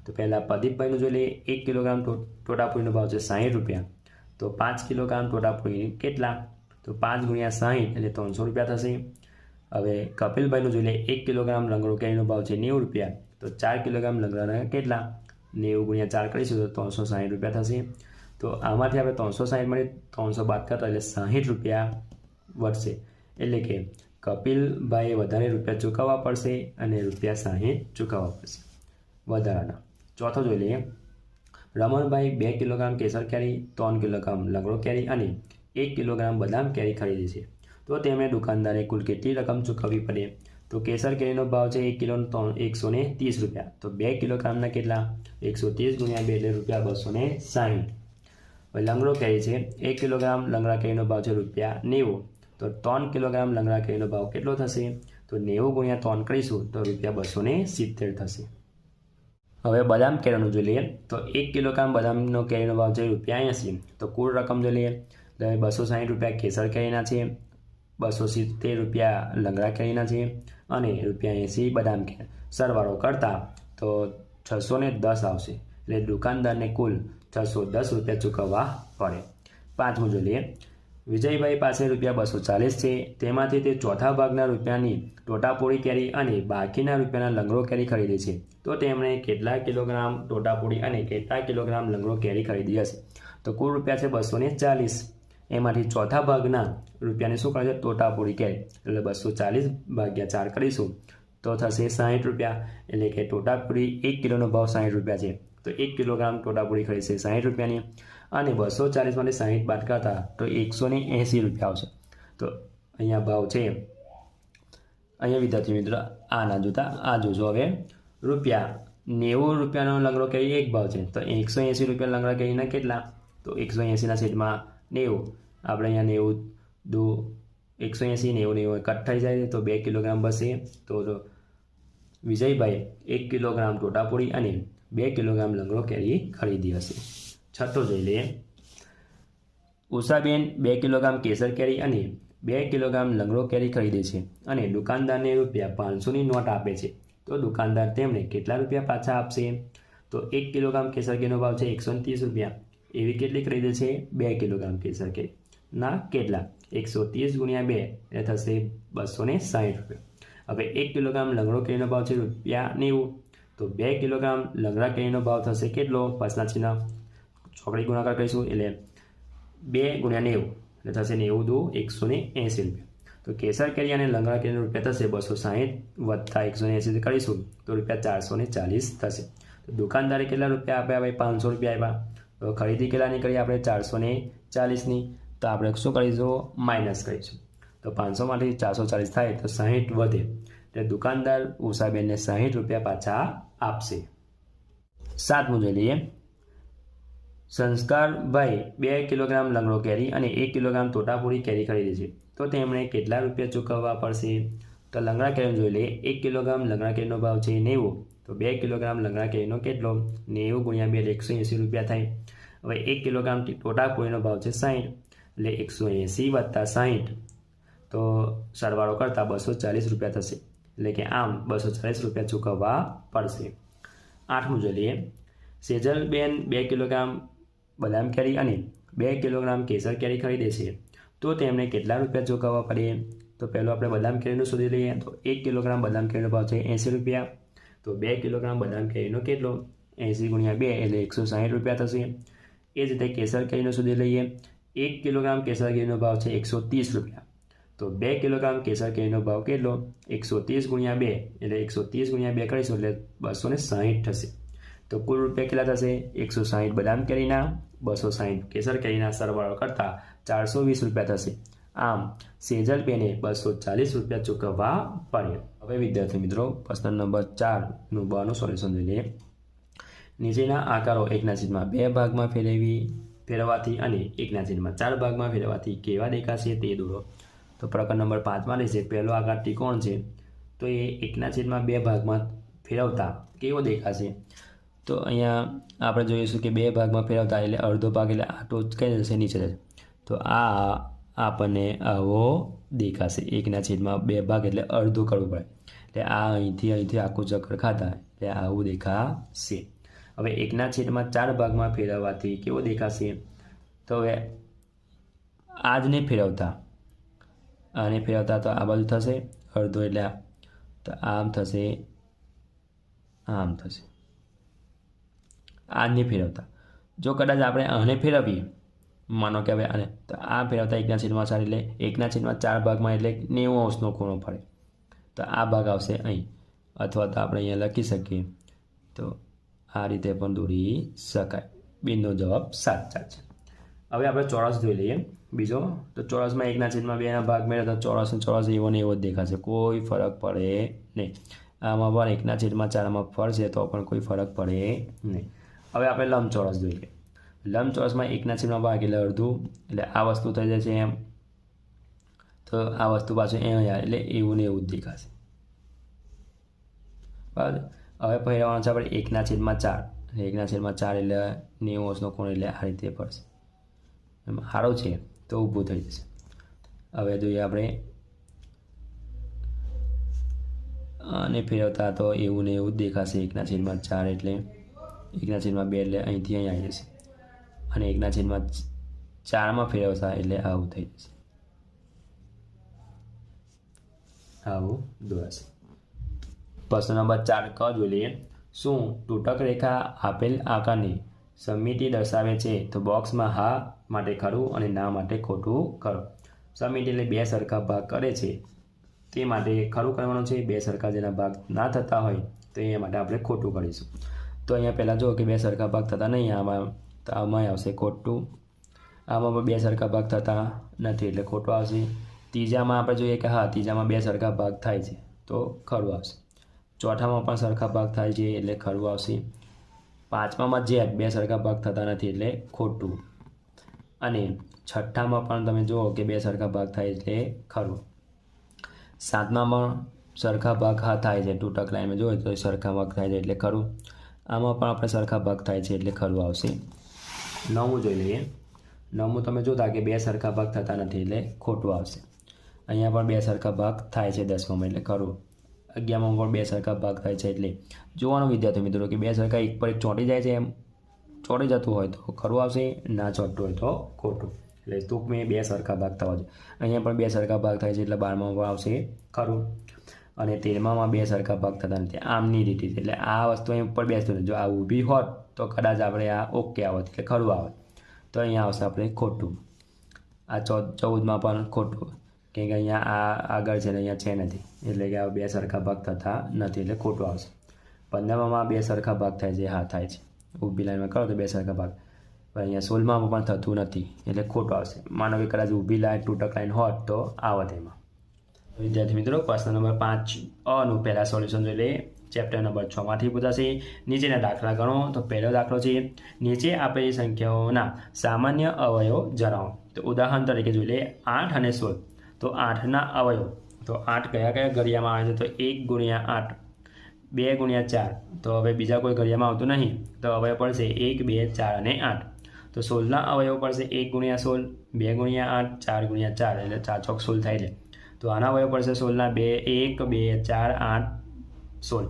Speaker 1: તો પહેલાં પ્રદીપભાઈનું જોઈ લઈએ. 1 કિલોગ્રામ ટોટાપુરીનો ભાવ છે 60 રૂપિયા. તો 5 કિલોગ્રામ ટોટાપુરી કેટલા? તો 5 ગુણ્યા 60 એટલે 300 રૂપિયા થશે. હવે કપિલભાઈનું જોઈ લઈએ. 1 કિલોગ્રામ લંગડો કેરીનો ભાવ છે 90 રૂપિયા. તો 4 કિલોગ્રામ લંગડાના કેટલા? 90 ગુણ્યા 4 કરીશું તો 360 રૂપિયા થશે. તો આમાંથી આપણે 360 મળી 300 બાદ કરતા એટલે 60 રૂપિયા વધશે. એટલે કે કપિલભાઈએ વધારે રૂપિયા ચૂકવવા પડશે અને ₹60 ચૂકવવા પડશે વધારાના. ચોથો જોઈ લઈએ. રમણભાઈ 2 કિલોગ્રામ કેસર કેરી, 3 કિલોગ્રામ લંગડો કેરી અને 1 કિલોગ્રામ બદામ કેરી ખરીદી છે. તો તેમણે દુકાનદારે કુલ કેટલી રકમ ચૂકવવી પડે? તો કેસર કેરીનો ભાવ છે 1 કિલોનો 130 રૂપિયા. તો 2 કિલોગ્રામના કેટલા? 130 ગુણ્યા 2 એટલે ₹260. હવે લંગડો કેરી છે 1 કિલોગ્રામ લંગડા કેરીનો ભાવ છે ₹90. તો 3 કિલોગ્રામ લંગડા કેરીનો ભાવ કેટલો થશે? તો 90 ગુણ્યા 3 કરીશું તો ₹270 થશે. હવે બદામ કેરીનું જોઈ લઈએ તો 1 કિલોગ્રામ બદામનો કેરીનો ભાવ છે ₹80, તો કુલ રકમ જોઈ લઈએ તો ₹260 કેસર કેરીના છે, ₹270 લંગડા કેરીના છે અને ₹80 બદામ કેરી. સરવાળો કરતા તો 610 આવશે, એટલે દુકાનદારને કુલ ₹610 ચૂકવવા પડે. પાંચમું જોઈ લઈએ, વિજયભાઈ પાસે ₹240 છે, તેમાંથી તે ચોથા ભાગના રૂપિયાની ટોટાપોળી કેરી અને બાકીના રૂપિયાના લંગડો કેરી ખરીદે છે, તો તેમણે કેટલા કિલોગ્રામ ટોટાપોળી અને કેટલા કિલોગ્રામ લંગડો કેરી ખરીદી હશે? તો કુલ રૂપિયા છે ₹240, એમાંથી ચોથા ભાગના રૂપિયાને શું કરે છે? ટોટાપોળી કેરી, એટલે 240 ભાગ્યા 4 કરીશું તો થશે ₹60, એટલે કે ટોટાપોળી 1 કિલોનો ભાવ ₹60 છે, તો 1 કિલોગ્રામ ટોટાપોળી ખરીદશે ₹60ની અને 240માંથી 60 બાદ કરતા તો ₹180 આવશે. તો અહીંયા ભાવ છે, અહીંયા વિદ્યાર્થી મિત્રો આ ના જોતા આ જોજો. હવે ₹90નો લંગડો કેરી એક ભાવ છે, તો ₹180 લંગડા કેરીના કેટલા? તો 180ના છેદમાં 90, આપણે અહીંયા 90 દો 180, 90 કટ થઈ જાય તો 2 કિલોગ્રામ બચશે. તો વિજયભાઈ 1 કિલોગ્રામ ટોટાપોળી અને 2 કિલોગ્રામ લંગડો કેરી ખરીદી હશે. છઠ્ઠો જોઈ લઈએ, ઉષાબેન 2 કિલોગ્રામ કેસર કેરી અને 2 કિલોગ્રામ લંગડો કેરી ખરીદે છે અને દુકાનદારને ₹500ની નોટ આપે છે, તો દુકાનદાર તેમને કેટલા રૂપિયા પાછા આપશે? તો 1 કિલોગ્રામ કેસર કેરીનો ભાવ છે ₹130, એવી કેટલી ખરીદે છે? 2 કિલોગ્રામ કેસર કેરી ના કેટલા? 130 ગુણ્યા 2 એટલે થશે ₹260. હવે 1 કિલોગ્રામ લંગડો કેરીનો ભાવ છે ₹90, તો 2 કિલોગ્રામ લંગડા કેરીનો ભાવ થશે કેટલો? પાછના ચિહ્ન ચોકડી ગુણાકાર કરીશું, એટલે 2 ગુણ્યા 90 એટલે થશે 90 દુ ₹180. તો કેસર કેરી અને લંગડા કેરીનો રૂપિયા થશે 260 વત્તા 180 કરીશું તો ₹440 થશે. તો દુકાનદારે કેટલા રૂપિયા આપ્યા? ભાઈ ₹500 આપ્યા. તો ખરીદી કેટલાની કરી આપણે? 440ની, તો આપણે શું કરીશું? માઇનસ કરીશું. તો 500માંથી 440 થાય તો 60 વધે, એટલે દુકાનદાર ઉષાબેનને ₹60 પાછા આપશે. સાતમું જોઈ લઈએ, સંસ્કારભાઈ 2 કિલોગ્રામ લંગડો કેરી અને 1 કિલોગ્રામ ટોટાપોળી કેરી ખરીદે છે, તો તેમણે કેટલા રૂપિયા ચૂકવવા પડશે? તો લંગડા કેરીનો જોઈ લઈએ, 1 કિલોગ્રામ લંગડા કેરીનો ભાવ છે 90, તો 2 કિલોગ્રામ લંગડા કેરીનો કેટલો? 90 ગુણ્યા 2 એટલે ₹180 થાય. હવે 1 કિલોગ્રામ ટોટાપોળીનો ભાવ છે 60, એટલે 180 વત્તા 60, તો સરવાળો કરતાં ₹240 થશે, એટલે કે આમ ₹240 ચૂકવવા પડશે. આઠમું જોઈ લઈએ, સેજલબેન 2 કિલોગ્રામ બદામ કેરી અને 2 કિલોગ્રામ કેસર કેરી ખરીદે છે, તો તેમને કેટલા રૂપિયા ચૂકવવા પડે? તો પહેલું આપણે બદામ કેરીનું શોધી લઈએ. તો 1 કિલોગ્રામ બદામ કેરીનો ભાવ છે ₹80, તો 2 કિલોગ્રામ બદામ કેરીનો કેટલો? 80 ગુણ્યા 2 એટલે ₹160 થશે. એ જ રીતે કેસર કેરીનો શોધી લઈએ. 1 કિલોગ્રામ કેસર કેરીનો ભાવ છે ₹130, તો 2 કિલોગ્રામ કેસર કેરીનો ભાવ કેટલો? 130 ગુણ્યા 2 એટલે 130 ગુણ્યા 2 કરીશું એટલે 260 થશે. તો કુલ રૂપિયા કેટલા થશે? 160 બદામ કેરીના, 260 કેસર કેરીના, સરવાળો કરતાં ₹420 થશે. આમ સેજલબેને ₹240 ચૂકવવા પડે. હવે વિદ્યાર્થી મિત્રો પ્રશ્ન નંબર 4નું બનું સોલ્યુશન જોઈ લઈએ. નીચેના આકારો 1/2 ભાગમાં ફેરવવાથી અને 1/4 ભાગમાં ફેરવવાથી કેવા દેખાશે તે દોરો. તો પ્રકરણ નંબર 5માં રહેશે પહેલો આકાર ત્રિકોણ છે, તો એ 1/2 ભાગમાં ફેરવતા કેવો દેખાશે? તો અહીંયા આપણે જોઈશું કે 2 ભાગમાં ફેરવતા એટલે અડધો ભાગ એટલે આટો કઈ જશે? નીચે જશે. તો આ આપણને આવો દેખાશે. 1/2 ભાગ એટલે અડધું કરવું પડે, એટલે આ અહીંથી આખું ચક્કર ખાતા એટલે આવું દેખાશે. હવે 1/4 ભાગમાં ફેરવવાથી કેવો દેખાશે? તો હવે આજને ફેરવતા આને ફેરવતા તો આ બાજુ થશે અડધો, એટલે તો આમ થશે, આમ થશે. આને ફેરવતા જો કદાચ આપણે આને ફેરવીએ, માનો કે હવે આને, તો આ ફેરવતા 1/4 એટલે 1/4 ભાગમાં એટલે 90° ખૂણો પડે, તો આ ભાગ આવશે અહીં, અથવા તો આપણે અહીંયા લખી શકીએ. તો આ રીતે પણ દોરી શકાય. બેનો જવાબ સાચા છે. હવે આપણે ચોરસ જોઈ લઈએ બીજો. તો ચોરસમાં 1/2 ભાગ મેળવે તો ચોરસ એવો ને એવો જ દેખાશે, કોઈ ફરક પડે નહીં. આમાં પણ 1/4માં ફરશે તો પણ કોઈ ફરક પડે નહીં. હવે આપણે લંબચોરસ જોઈ લઈએ. લંબચોરસમાં 1/2 ભાગ એટલે અડધું, એટલે આ વસ્તુ થઈ જશે એમ, તો આ વસ્તુ પાછું એમ એટલે એવું ને એવું જ દેખાશે. બરાબર. હવે ફેરવવાનું છે આપણે 1/4. 1/4 એટલે 90° ખૂણો એટલે આ રીતે પડશે. એમ આરો છે તો ઊભું થઈ જશે. હવે જોઈએ આપણે અને ફેરવતા તો એવું ને એવું જ દેખાશે. 1/4 એટલે 1/2 એટલે અહીંથી અહીં આવી જશે અને 1/4 ફેરવતા એટલે આવું થઈ જશે. આવું દોરાશે. પ્રશ્ન નંબર 4 ક જોઈ લઈએ. શું તૂટક રેખા આપેલ આકારની સમિતિ દર્શાવે છે? તો બોક્સમાં હા માટે ખરું અને ના માટે ખોટું કરો. સમિતિ એટલે બે સરખા ભાગ કરે છે તે માટે ખરું કરવાનું છે. બે સરખા જેના ભાગ ના થતા હોય તો એ માટે આપણે ખોટું કરીશું. તો અહીંયા પહેલાં જુઓ કે બે સરખા ભાગ થતા નહીં, આમાં આવશે ખોટું. આમાં પણ બે સરખા ભાગ થતા નથી એટલે ખોટું આવશે. ત્રીજામાં આપણે જોઈએ કે હા, ત્રીજામાં બે સરખા ભાગ થાય છે તો ખરું આવશે. ચોથામાં પણ સરખા ભાગ થાય છે એટલે ખરું આવશે. પાંચમામાં જેટ બે સરખા ભાગ થતા નથી એટલે ખોટું. અને છઠ્ઠામાં પણ તમે જુઓ કે બે સરખા ભાગ થાય એટલે ખરું. સાતમામાં સરખા ભાગ હા થાય છે, તૂટક લાઈનમાં જોઈએ તો સરખા ભાગ થાય છે એટલે ખરું. આમાં પણ આપણે સરખા ભાગ થાય છે એટલે ખરું આવશે. નવમું જોઈ લઈએ. નવમું તમે જોતા કે બે સરખા ભાગ થતા નથી એટલે ખોટું આવશે. અહીંયા પણ બે સરખા ભાગ થાય છે 10માં એટલે ખરું. 11માં પણ બે સરખા ભાગ થાય છે એટલે જોવાનું વિદ્યાર્થી મિત્રો કે બે સરખા એક પર એક ચોંટી જાય છે, એમ ચોંટી જતું હોય તો ખરું આવશે, ના ચોંટતું હોય તો ખોટું. એટલે ટૂંકમાં બે સરખા ભાગ થવા જોઈએ. અહીંયા પણ બે સરખા ભાગ થાય છે એટલે 12માં પણ આવશે ખરું. અને 13માં બે સરખા ભાગ થતા નથી, આમની રીતે. એટલે આ વસ્તુ અહીં ઉપર બેસતું નથી. જો આ ઊભી હોત તો કદાચ આપણે આ ઓકે આવત એટલે ખરું આવે, તો અહીંયા આવશે આપણે ખોટું. આ 14માં પણ ખોટું, કેમ કે અહીંયા આ આગળ છે ને અહીંયા છે નથી એટલે કે આ બે સરખા ભાગ થતા નથી એટલે ખોટું આવશે. 15માં બે સરખા ભાગ થાય છે, હા થાય છે. ઊભી લાઈનમાં કરો તો બે સરખા ભાગ, પણ અહીંયા 16માં પણ થતું નથી એટલે ખોટું આવશે. માનો કે કદાચ ઊભી લાઈન તૂટક લાઈન હોત તો આવત એમાં. વિદ્યાર્થી મિત્રો, પ્રશ્ન નંબર 5 પહેલા સોલ્યુશન જોઈ લઈએ. ચેપ્ટર નંબર 6માંથી પૂછાશે. નીચેના દાખલા ગણો. તો પહેલો દાખલો છે, નીચે આપેલી સંખ્યાઓના સામાન્ય અવયવો જણાવો. તો ઉદાહરણ તરીકે જોઈ લઈએ 8 અને 16. તો 8ના અવયવ, તો 8 કયા કયા ઘડિયામાં આવે છે? તો 1 × 8, 2 × 4. તો હવે બીજા કોઈ ઘડિયામાં આવતું નહીં તો અવયવ પડશે 1, 2, 4 અને 8. તો 16ના અવયવ પડશે 1 × 16, 2 × 8, 4 × 4 એટલે 4 ચોક 16 થાય છે. તો આના અવયવ પડશે 16ના 1, 2, 4, 8, 16.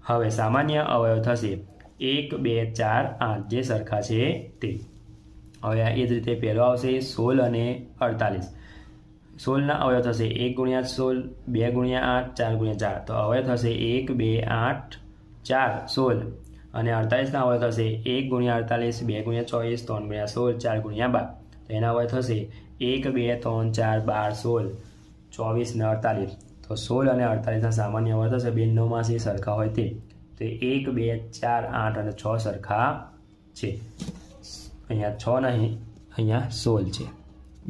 Speaker 1: હવે સામાન્ય અવયવ થશે 1, 2, 4, 8 જે સરખા છે તે. હવે એ જ રીતે પહેલો આવશે 16 અને 48. 16ના અવયવ થશે 1 × 16, 2 × 8, 4 × 4. તો અવયવ થશે 1, 2, 8, 4, 16. અને 48ના અવયવ થશે 1 × 48, 2 × 24, 3 × 16, 4 × 12. તો એના અવયવ થશે 1, 2, 3, 4, 12, 16, 24 ને 48. તો 16 અને 48ના સામાન્ય અવયવ થશે બે નવમાંથી સરખા હોય તે. તો 1, 2, 4, 8 અને 6 સરખા છે. અહીંયા 6 નહીં, અહીંયા 16 છે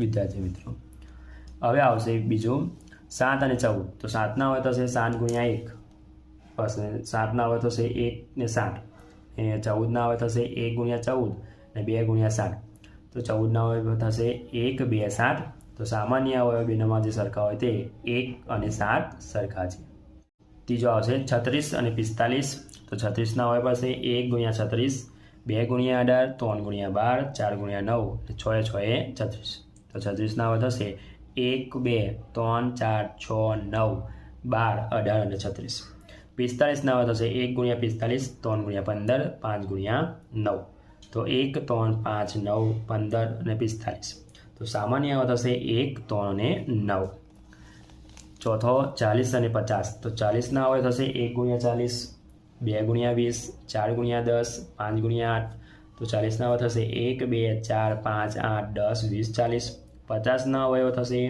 Speaker 1: વિદ્યાર્થી મિત્રો. હવે આવશે બીજું 7 અને 14. તો 7ના અવયવ થશે 7 × 1. બસ 7ના અવયવ થશે 1 ને 7. અહીંયા 14ના અવયવ થશે 1 × 14 અને 2 × 7. તો 14ના અવયવ થશે 1, 2, 7. તો સામાન્ય અવયવ બેનામાં જે સરખા હોય તે 1 અને 7 સરખા છે. ત્રીજો આવશે 36 અને 45. તો 36ના અવયવ પાસે 1 × 36, 2 × 18, 3 × 12, 4 × 9 અને 6 × 6 = 36. તો 36ના અવયવ થશે 1, 2, 3, 4, 6, 9, 12, 18 અને 36. 45ના અવયવ થશે 1 × 45, 3 × 15, 5 × 9. તો 1, 3, 5, 9, 15 અને 45. તો સામાન્ય અવયવ થશે 1, 3 અને 9. ચોથો 40 અને 50. તો 40ના અવયવ થશે 1 × 40, 2 × 20, 4 × 10, 5 × 8. તો 40ના અવયવ થશે 1, 2, 4, 5, 8, 10, 20, 40. 50ના અવયવ થશે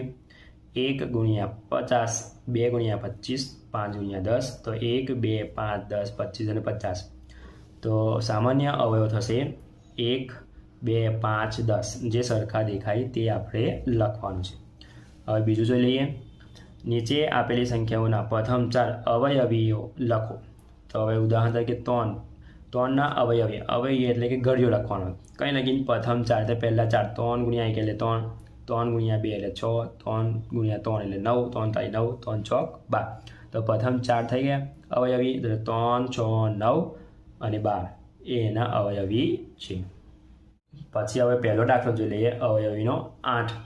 Speaker 1: 1 × 50, 2 × 25, 5 × 10. તો 1, 2, 5, 10, 25 અને 50. તો સામાન્ય અવયવ થશે 1, 2, 5, 10 જે સરખા દેખાય તે આપણે લખવાનું છે. હવે બીજું જોઈ લઈએ. નીચે આપેલી સંખ્યાઓના પ્રથમ 4 અવયવીઓ લખો. તો હવે ઉદાહરણ તરીકે 3. 3ના અવયવી એટલે કે ઘડિયો લખવાનો. કંઈ લખીને પ્રથમ 4 તે પહેલાં 4, 3 × 1 એટલે 3, 3 ગુણ્યા 2 એટલે 6, 3 ગુણ્યા 3 એટલે 9, 3 તારી 9, 3 ચોક 12. તો પ્રથમ 4 થઈ ગયા અવયવી, તો 3, 6, 9 અને 12 એ એના અવયવી છે. પછી હવે પહેલો દાખલો જોઈ લઈએ અવયવીનો 8.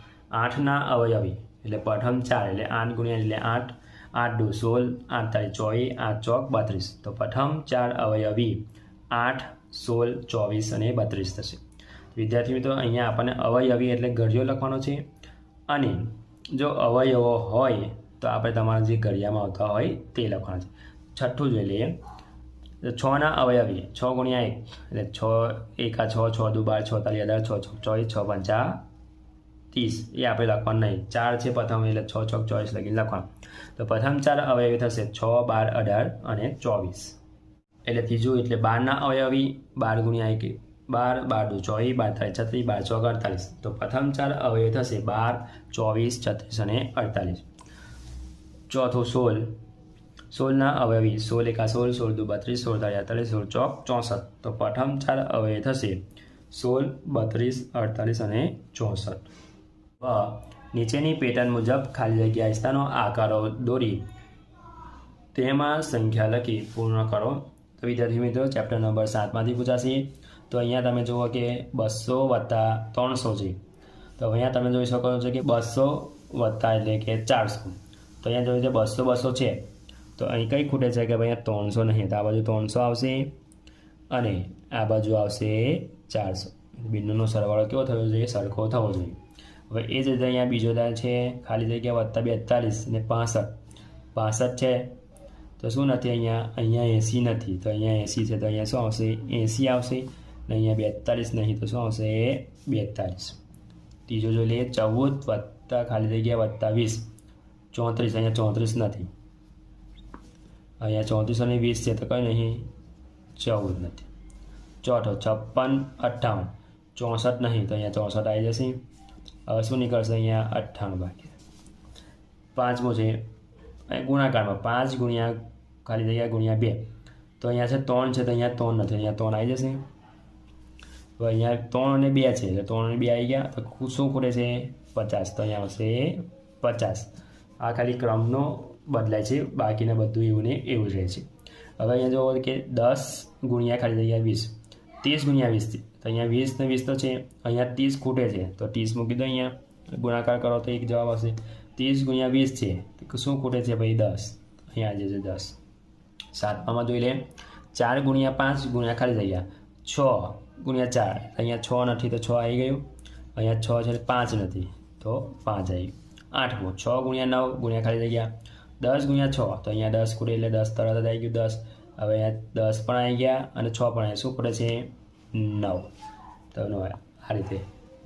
Speaker 1: 8ના અવયવી એટલે પ્રથમ 4 એટલે 8 ગુણ્યા એટલે 8, 8 દુ 16, 8 તારી 24, 8 ચોક 32. તો પ્રથમ 4 અવયવી 8, 16, 24 અને 32 થશે. વિદ્યાર્થી મિત્રો અહીંયા આપણને અવયવી એટલે ઘડિયો લખવાનો છે, અને જો અવયવો હોય તો આપણે તમારા જે ઘડિયામાં આવતા હોય તે લખવાના છે. છઠ્ઠું જોઈ લઈએ. 6ના અવયવી 6 ગુણ્યા 1 એટલે 6 1 6, 6 દુ 12, 6 તારી 18, 6 ચોક 24, 6 પંચા 30 એ આપણે લખવાનું નહીં. 4 છે પ્રથમ એટલે 6 ચોક 24 લખીને લખવાનું. તો પ્રથમ 4 અવયવી થશે 6, 12, 18 અને 24. એટલે ત્રીજું એટલે 12ના અવયવી 12 ગુણ્યા 1 12, 12 દુ 24, 12 તારી 36, 12 ચોક 48. તો પ્રથમ 4 અવયવી થશે 12, 24, 36 અને 48. ચોથું 16. 16ના અવયવી 16 1 16, 16 દુ 32, 16 તારી 48, 16 ચોક 64. તો પ્રથમ 4 અવયવી થશે 16, 32, 48 અને 64. નીચેની પેટર્ન મુજબ ખાલી જગ્યા સ્થાનો આકારો દોરી તેમાં સંખ્યા લખી પૂર્ણ કરો. તો વિદ્યાર્થી મિત્રો ચેપ્ટર નંબર 7માંથી પૂછાશે. તો અહીંયા તમે જુઓ કે 200 + 300 છે. તો અહીંયા તમે જોઈ શકો છો કે 200 વત્તા એટલે કે 400. તો અહીંયા જોયું છે 200 200 છે, તો અહીં કઈ ખૂટે છે કે ભાઈ અહીંયા 300 નહીં, તો આ બાજુ 300 આવશે અને આ બાજુ આવશે 400. બિંદુનો સરવાળો કેવો થવો જોઈએ? સરખો થવો જોઈએ. હવે એ જ રીતે અહીંયા બીજો દાર છે ખાલી જગ્યા વત્તા 42 ને 65. 65 છે તો શું નથી અહીંયા 80 નથી, તો અહીંયા 80 છે તો અહીંયા શું આવશે? 80 આવશે. ને અહીંયા 42 નહીં તો શું આવશે? 42. ત્રીજો જોઈ લઈએ 14 વત્તા ખાલી જગ્યા વત્તા 20, 34. અહીંયા 34 નથી, અહીંયા 34 અને 20 છે તો કંઈ નહીં, 14 નથી. ચોથો 56 58, 64 નહીં તો અહીંયા 64 આવી જશે. હવે શું નીકળશે? અહીંયા 98 બાકી. પાંચમો છે ગુણાકારમાં 5 ગુણ્યા ખાલી જગ્યા ગુણ્યા 2. તો અહીંયા છે 3 છે તો અહીંયા 3 નથી, અહીંયા 3 આવી જશે. હવે અહીંયા 3 અને 2 છે એટલે 3 અને 2 આવી ગયા. તો શું ખૂટે છે? 50. તો અહીંયા આવશે 50. આ ખાલી ક્રમનો બદલાય છે, બાકીને બધું એવું ને એવું રહે છે. હવે અહીંયા જુઓ કે 10 ગુણ્યા ખાલી જગ્યા 20, 30 ગુણ્યા 20 તો અહીંયા 20 ને 20 તો છે, અહીંયા 30 ખૂટે છે તો 30 મૂકી દો. અહીંયા ગુણાકાર કરો તો એક જવાબ આવશે. 30 ગુણ્યા 20 છે તો શું ખૂટે છે ભાઈ? 10. અહીંયા આવી જશે 10. સાતમામાં જોઈ લે 4 ગુણ્યા 5 ગુણ્યા ખાલી જગ્યા 6 ગુણ્યા 4, અહીંયા 6 નથી તો 6 આવી ગયું. અહીંયા 6 છે 5 નથી તો 5 આવી ગયું. આઠમું 6 ગુણ્યા 9 ગુણ્યા ખાલી જગ્યા 10 ગુણ્યા 6, તો અહીંયા 10 ખૂટે એટલે 10 તરત જ આવી ગયું 10. હવે અહીંયા 10 પણ આવી ગયા અને 6 પણ આવી. શું ખૂટે છે? 9. તો આ રીતે.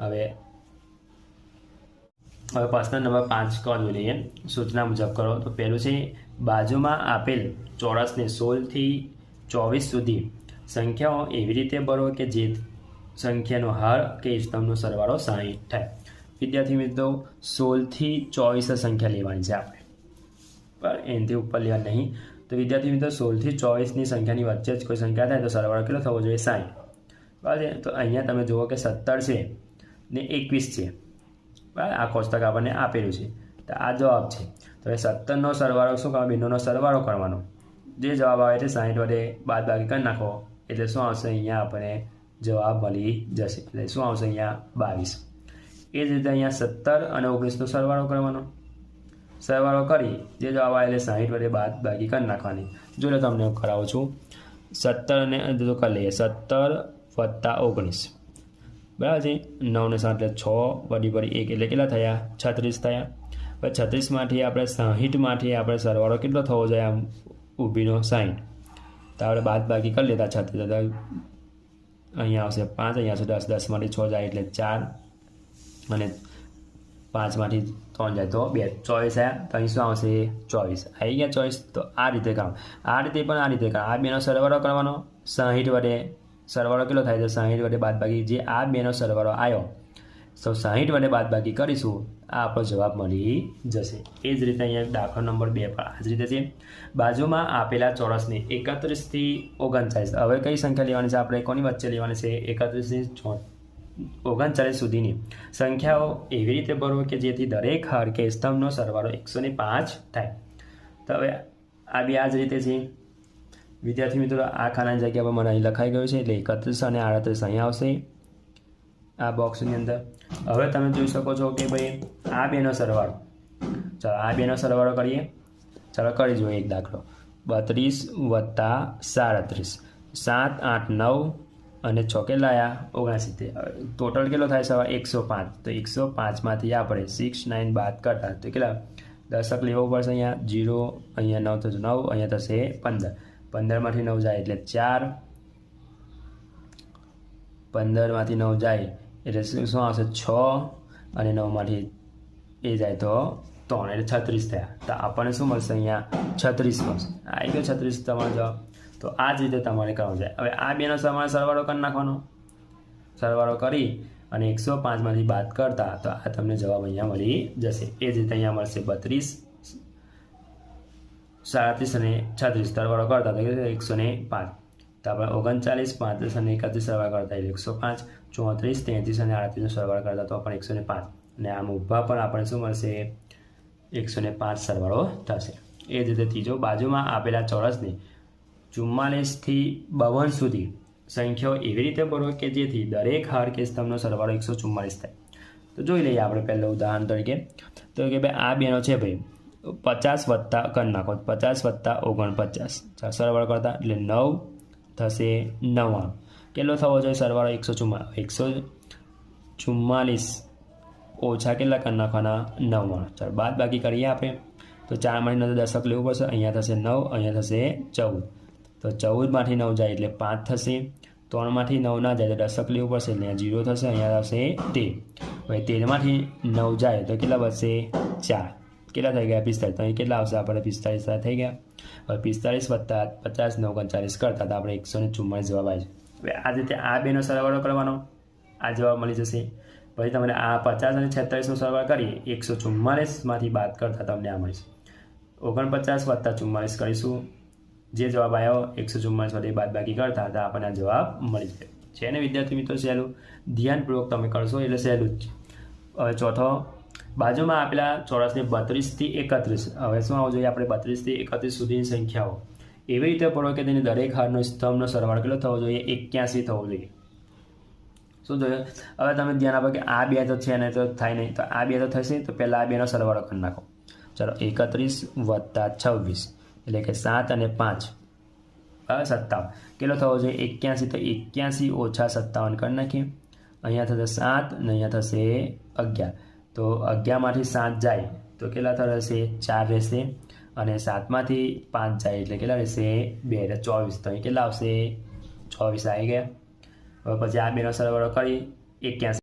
Speaker 1: હવે પ્રશ્ન નંબર 5 કો જોઈ લઈએ. સૂચના મુજબ કરો. તો પહેલું છે બાજુમાં આપેલ ચોરસને 16 થી 24 સુધી સંખ્યાઓ એવી રીતે ભરો કે જે સંખ્યાનો હાર કે સ્તંભનો સરવાળો 60 થાય. વિદ્યાર્થી મિત્રો 16 થી 24 સંખ્યા લેવાની છે આપણે, બરાબર, એનાથી ઉપર લેવા નહીં. તો વિદ્યાર્થી મિત્રો 16 થી 24ની સંખ્યાની વચ્ચે જ કોઈ સંખ્યા થાય તો સરવાળો કેટલો થવો જોઈએ? 60. બરાબર. તો અહીંયા તમે જુઓ કે 17 છે ને 21 છે, બરાબર. આ કોષ્ટક આપણને આપેલું છે તો આ જવાબ છે. તો એ 17નો સરવાળો શું કરવાનો? બંનેનો સરવાળો કરવાનો. જે જવાબ આવે તે 60 વડે બાદબાકી કરી નાખો એટલે શું આવશે? અહીંયા આપણને જવાબ મળી જશે. એટલે શું આવશે? અહીંયા 22. એ જ રીતે અહીંયા 17 અને 19નો સરવાળો કરવાનો. સરવાળો કરી જે જવાબ આવે એટલે 60 વડે બાદબાકી કરી નાખવાની. જો લો તમને હું કરાવું છું. 17 ને તો કરી લઈએ. 17 વત્તા 19, બરાબર છે. 9 ને 7 એટલે 6 વડી 1 એટલે કેટલા થયા? 36 થયા. હવે 36માંથી આપણે 60માંથી આપણે સરવાળો કેટલો થવો જોઈએ? આમ ઊભીનો 60. તો આપણે બાદબાકી કરી લેતા 36. અહીંયા આવશે 5, અહીંયા આવશે 10, 10માંથી 6 જાય એટલે 4 અને 5માંથી 3 જાય તો 2, 24 થયા. તો અહીં શું આવશે? 24 આવી ગયા. 24. તો આ રીતે કામ, આ રીતે પણ આ રીતે કામ. આ બેનો સરવાળો કરવાનો 60 વડે. સરવાળો કેટલો થાય છે? 60 વડે બાદબાકી. જે આ બેનો સરવાળો આવ્યો તો 60 વડે બાદબાકી કરીશું, આ આપણો જવાબ મળી જશે. એ જ રીતે અહીંયા દાખલો નંબર 2 પર આ જ રીતે છે. બાજુમાં આપેલા ચોરસને 31 થી 39, હવે કઈ સંખ્યા લેવાની છે આપણે? કોની વચ્ચે લેવાની છે? 31 થી 39 સુધીની સંખ્યાઓ એવી રીતે ભરો કે જેથી દરેક હર કે સ્તંભનો સરવાળો 105 થાય. તો હવે આ બી આ જ રીતે છે. વિદ્યાર્થી મિત્રો, આ ખાનાની જગ્યા પર મને અહીં લખાઈ ગયું છે એટલે 31 અને 38 અહીં આવશે આ બોક્સની અંદર. હવે તમે જોઈ શકો છો કે ભાઈ આ બેનો સરવાળો, ચાલો આ બેનો સરવાળો કરીએ. ચાલો કરી જોઈએ એક દાખલો. 32 + 37, 7, 8, 9 અને 6 કેટલા આવ્યા? 69. ટોટલ કેટલો થાય સવા? 105. તો 105માંથી આપણે 6, 9 બાદ કરતા તો કેટલા? દશક લેવું પડશે. અહીંયા 0, અહીંયા 9 થશે 9, અહીંયા થશે 15. 15માંથી 9 જાય એટલે 4, 15માંથી 9 જાય એટલે શું આવશે? 6 અને 9માંથી એ જાય તો 3 એટલે 36 થયા. તો આપણને શું મળશે? અહીંયા 36 મળશે. આવી ગયો 36 તમારો જવાબ. તો આ જ રીતે તમારે કરવાનું છે. હવે આ બેનો સરવાળો કરી નાખવાનો. સરવાળો કરી અને 105માંથી બાદ કરતા તો આ તમને જવાબ અહીંયા મળી જશે. એ જ રીતે અહીંયા મળશે 32, 37 અને 36 સરવાળો કરતા તો 105. તો આપણે 39, 35 અને 31 સરવાળો કરતા એટલે 105, 34, 33 અને 38નો સરવાળો કરતા તો આપણે 105. અને આમ ઊભા પણ આપણે શું મળશે? 105 સરવાળો થશે. એ જ રીતે ત્રીજો, બાજુમાં આપેલા ચોરસને 44 થી 52 સુધી સંખ્યાઓ એવી રીતે ભરો કે જેથી દરેક હાર કે સ્તંભનો સરવાળો 144 થાય. તો જોઈ લઈએ આપણે પહેલું ઉદાહરણ તરીકે. તો કે ભાઈ આ બેનો છે ભાઈ 50 વત્તા કરી નાખો, 50 વત્તા 49 સરવાળો કરતા એટલે 9 થશે 99. કેટલો થવો જોઈએ સરવાળો? 144 ઓછા કેટલા કરી નાખવાના? 99. ચાલો બાદ બાકી કરીએ આપણે. તો 4માંથી 9 દશક લેવું પડશે. અહીંયા થશે 9, અહીંયા થશે 14. તો 14માંથી 9 જાય એટલે 5 થશે. 3માંથી 9 ના જાય તો દશક લેવું પડશે એટલે અહીંયા 0 થશે. અહીંયા થશે 13. હવે 13માંથી 9 જાય તો કેટલા બચશે? 4. કેટલા થઈ ગયા? 45. તો અહીં કેટલા આવશે? આપણે 45 થઈ ગયા. હવે 45 વત્તા 50, 39 કરતા તો આપણે 144 જવાબ આવે છે. હવે આ રીતે આ બેનો સરવાળો કરવાનો, આ જવાબ મળી જશે. પછી તમને આ 50 અને 46નો સરવાળો કરીએ 144માંથી બાદ કરતા તમને આ મળશે. 49 વત્તા 44 કરીશું. જે જવાબ આવ્યો 144માંથી બાદ બાકી કરતા હતા આપણને આ જવાબ મળી જાય છે. ને વિદ્યાર્થી મિત્રો, સહેલું ધ્યાનપૂર્વક તમે કરશો એટલે સહેલું જ છે. હવે ચોથો, બાજુમાં આપેલા ચોરસને 32 થી 31. હવે શું આવવું જોઈએ? આપણે 32 થી 31 સુધીની સંખ્યાઓ એવી રીતે ભરો કે તેની દરેક હારનો સ્તંભનો સરવાળો કેટલો થવો જોઈએ? 81 થવો જોઈએ. શું જોઈએ? હવે તમે ધ્યાન આપો કે આ બે તો છે ને તો થાય નહીં. તો આ બે તો થશે તો પહેલાં આ બેનો સરવાળો કરી નાખો. ચાલો 31 વત્તા 26 એટલે કે 7 અને 5 57. કેટલો થવો જોઈએ? 81. તો 81 ઓછા 57 કરી નાખીએ. અહીંયા થશે 7 અને અહીંયા થશે 11. તો 11માંથી 7 જાય તો કેટલા થશે? 4 રહેશે. અને 7માંથી 5 જાય એટલે કેટલા રહેશે? 2 એટલે 24. તો અહીં કેટલા આવશે? 24 આવી ગયા. હવે પછી આ બેનો સરવાળો કરી 81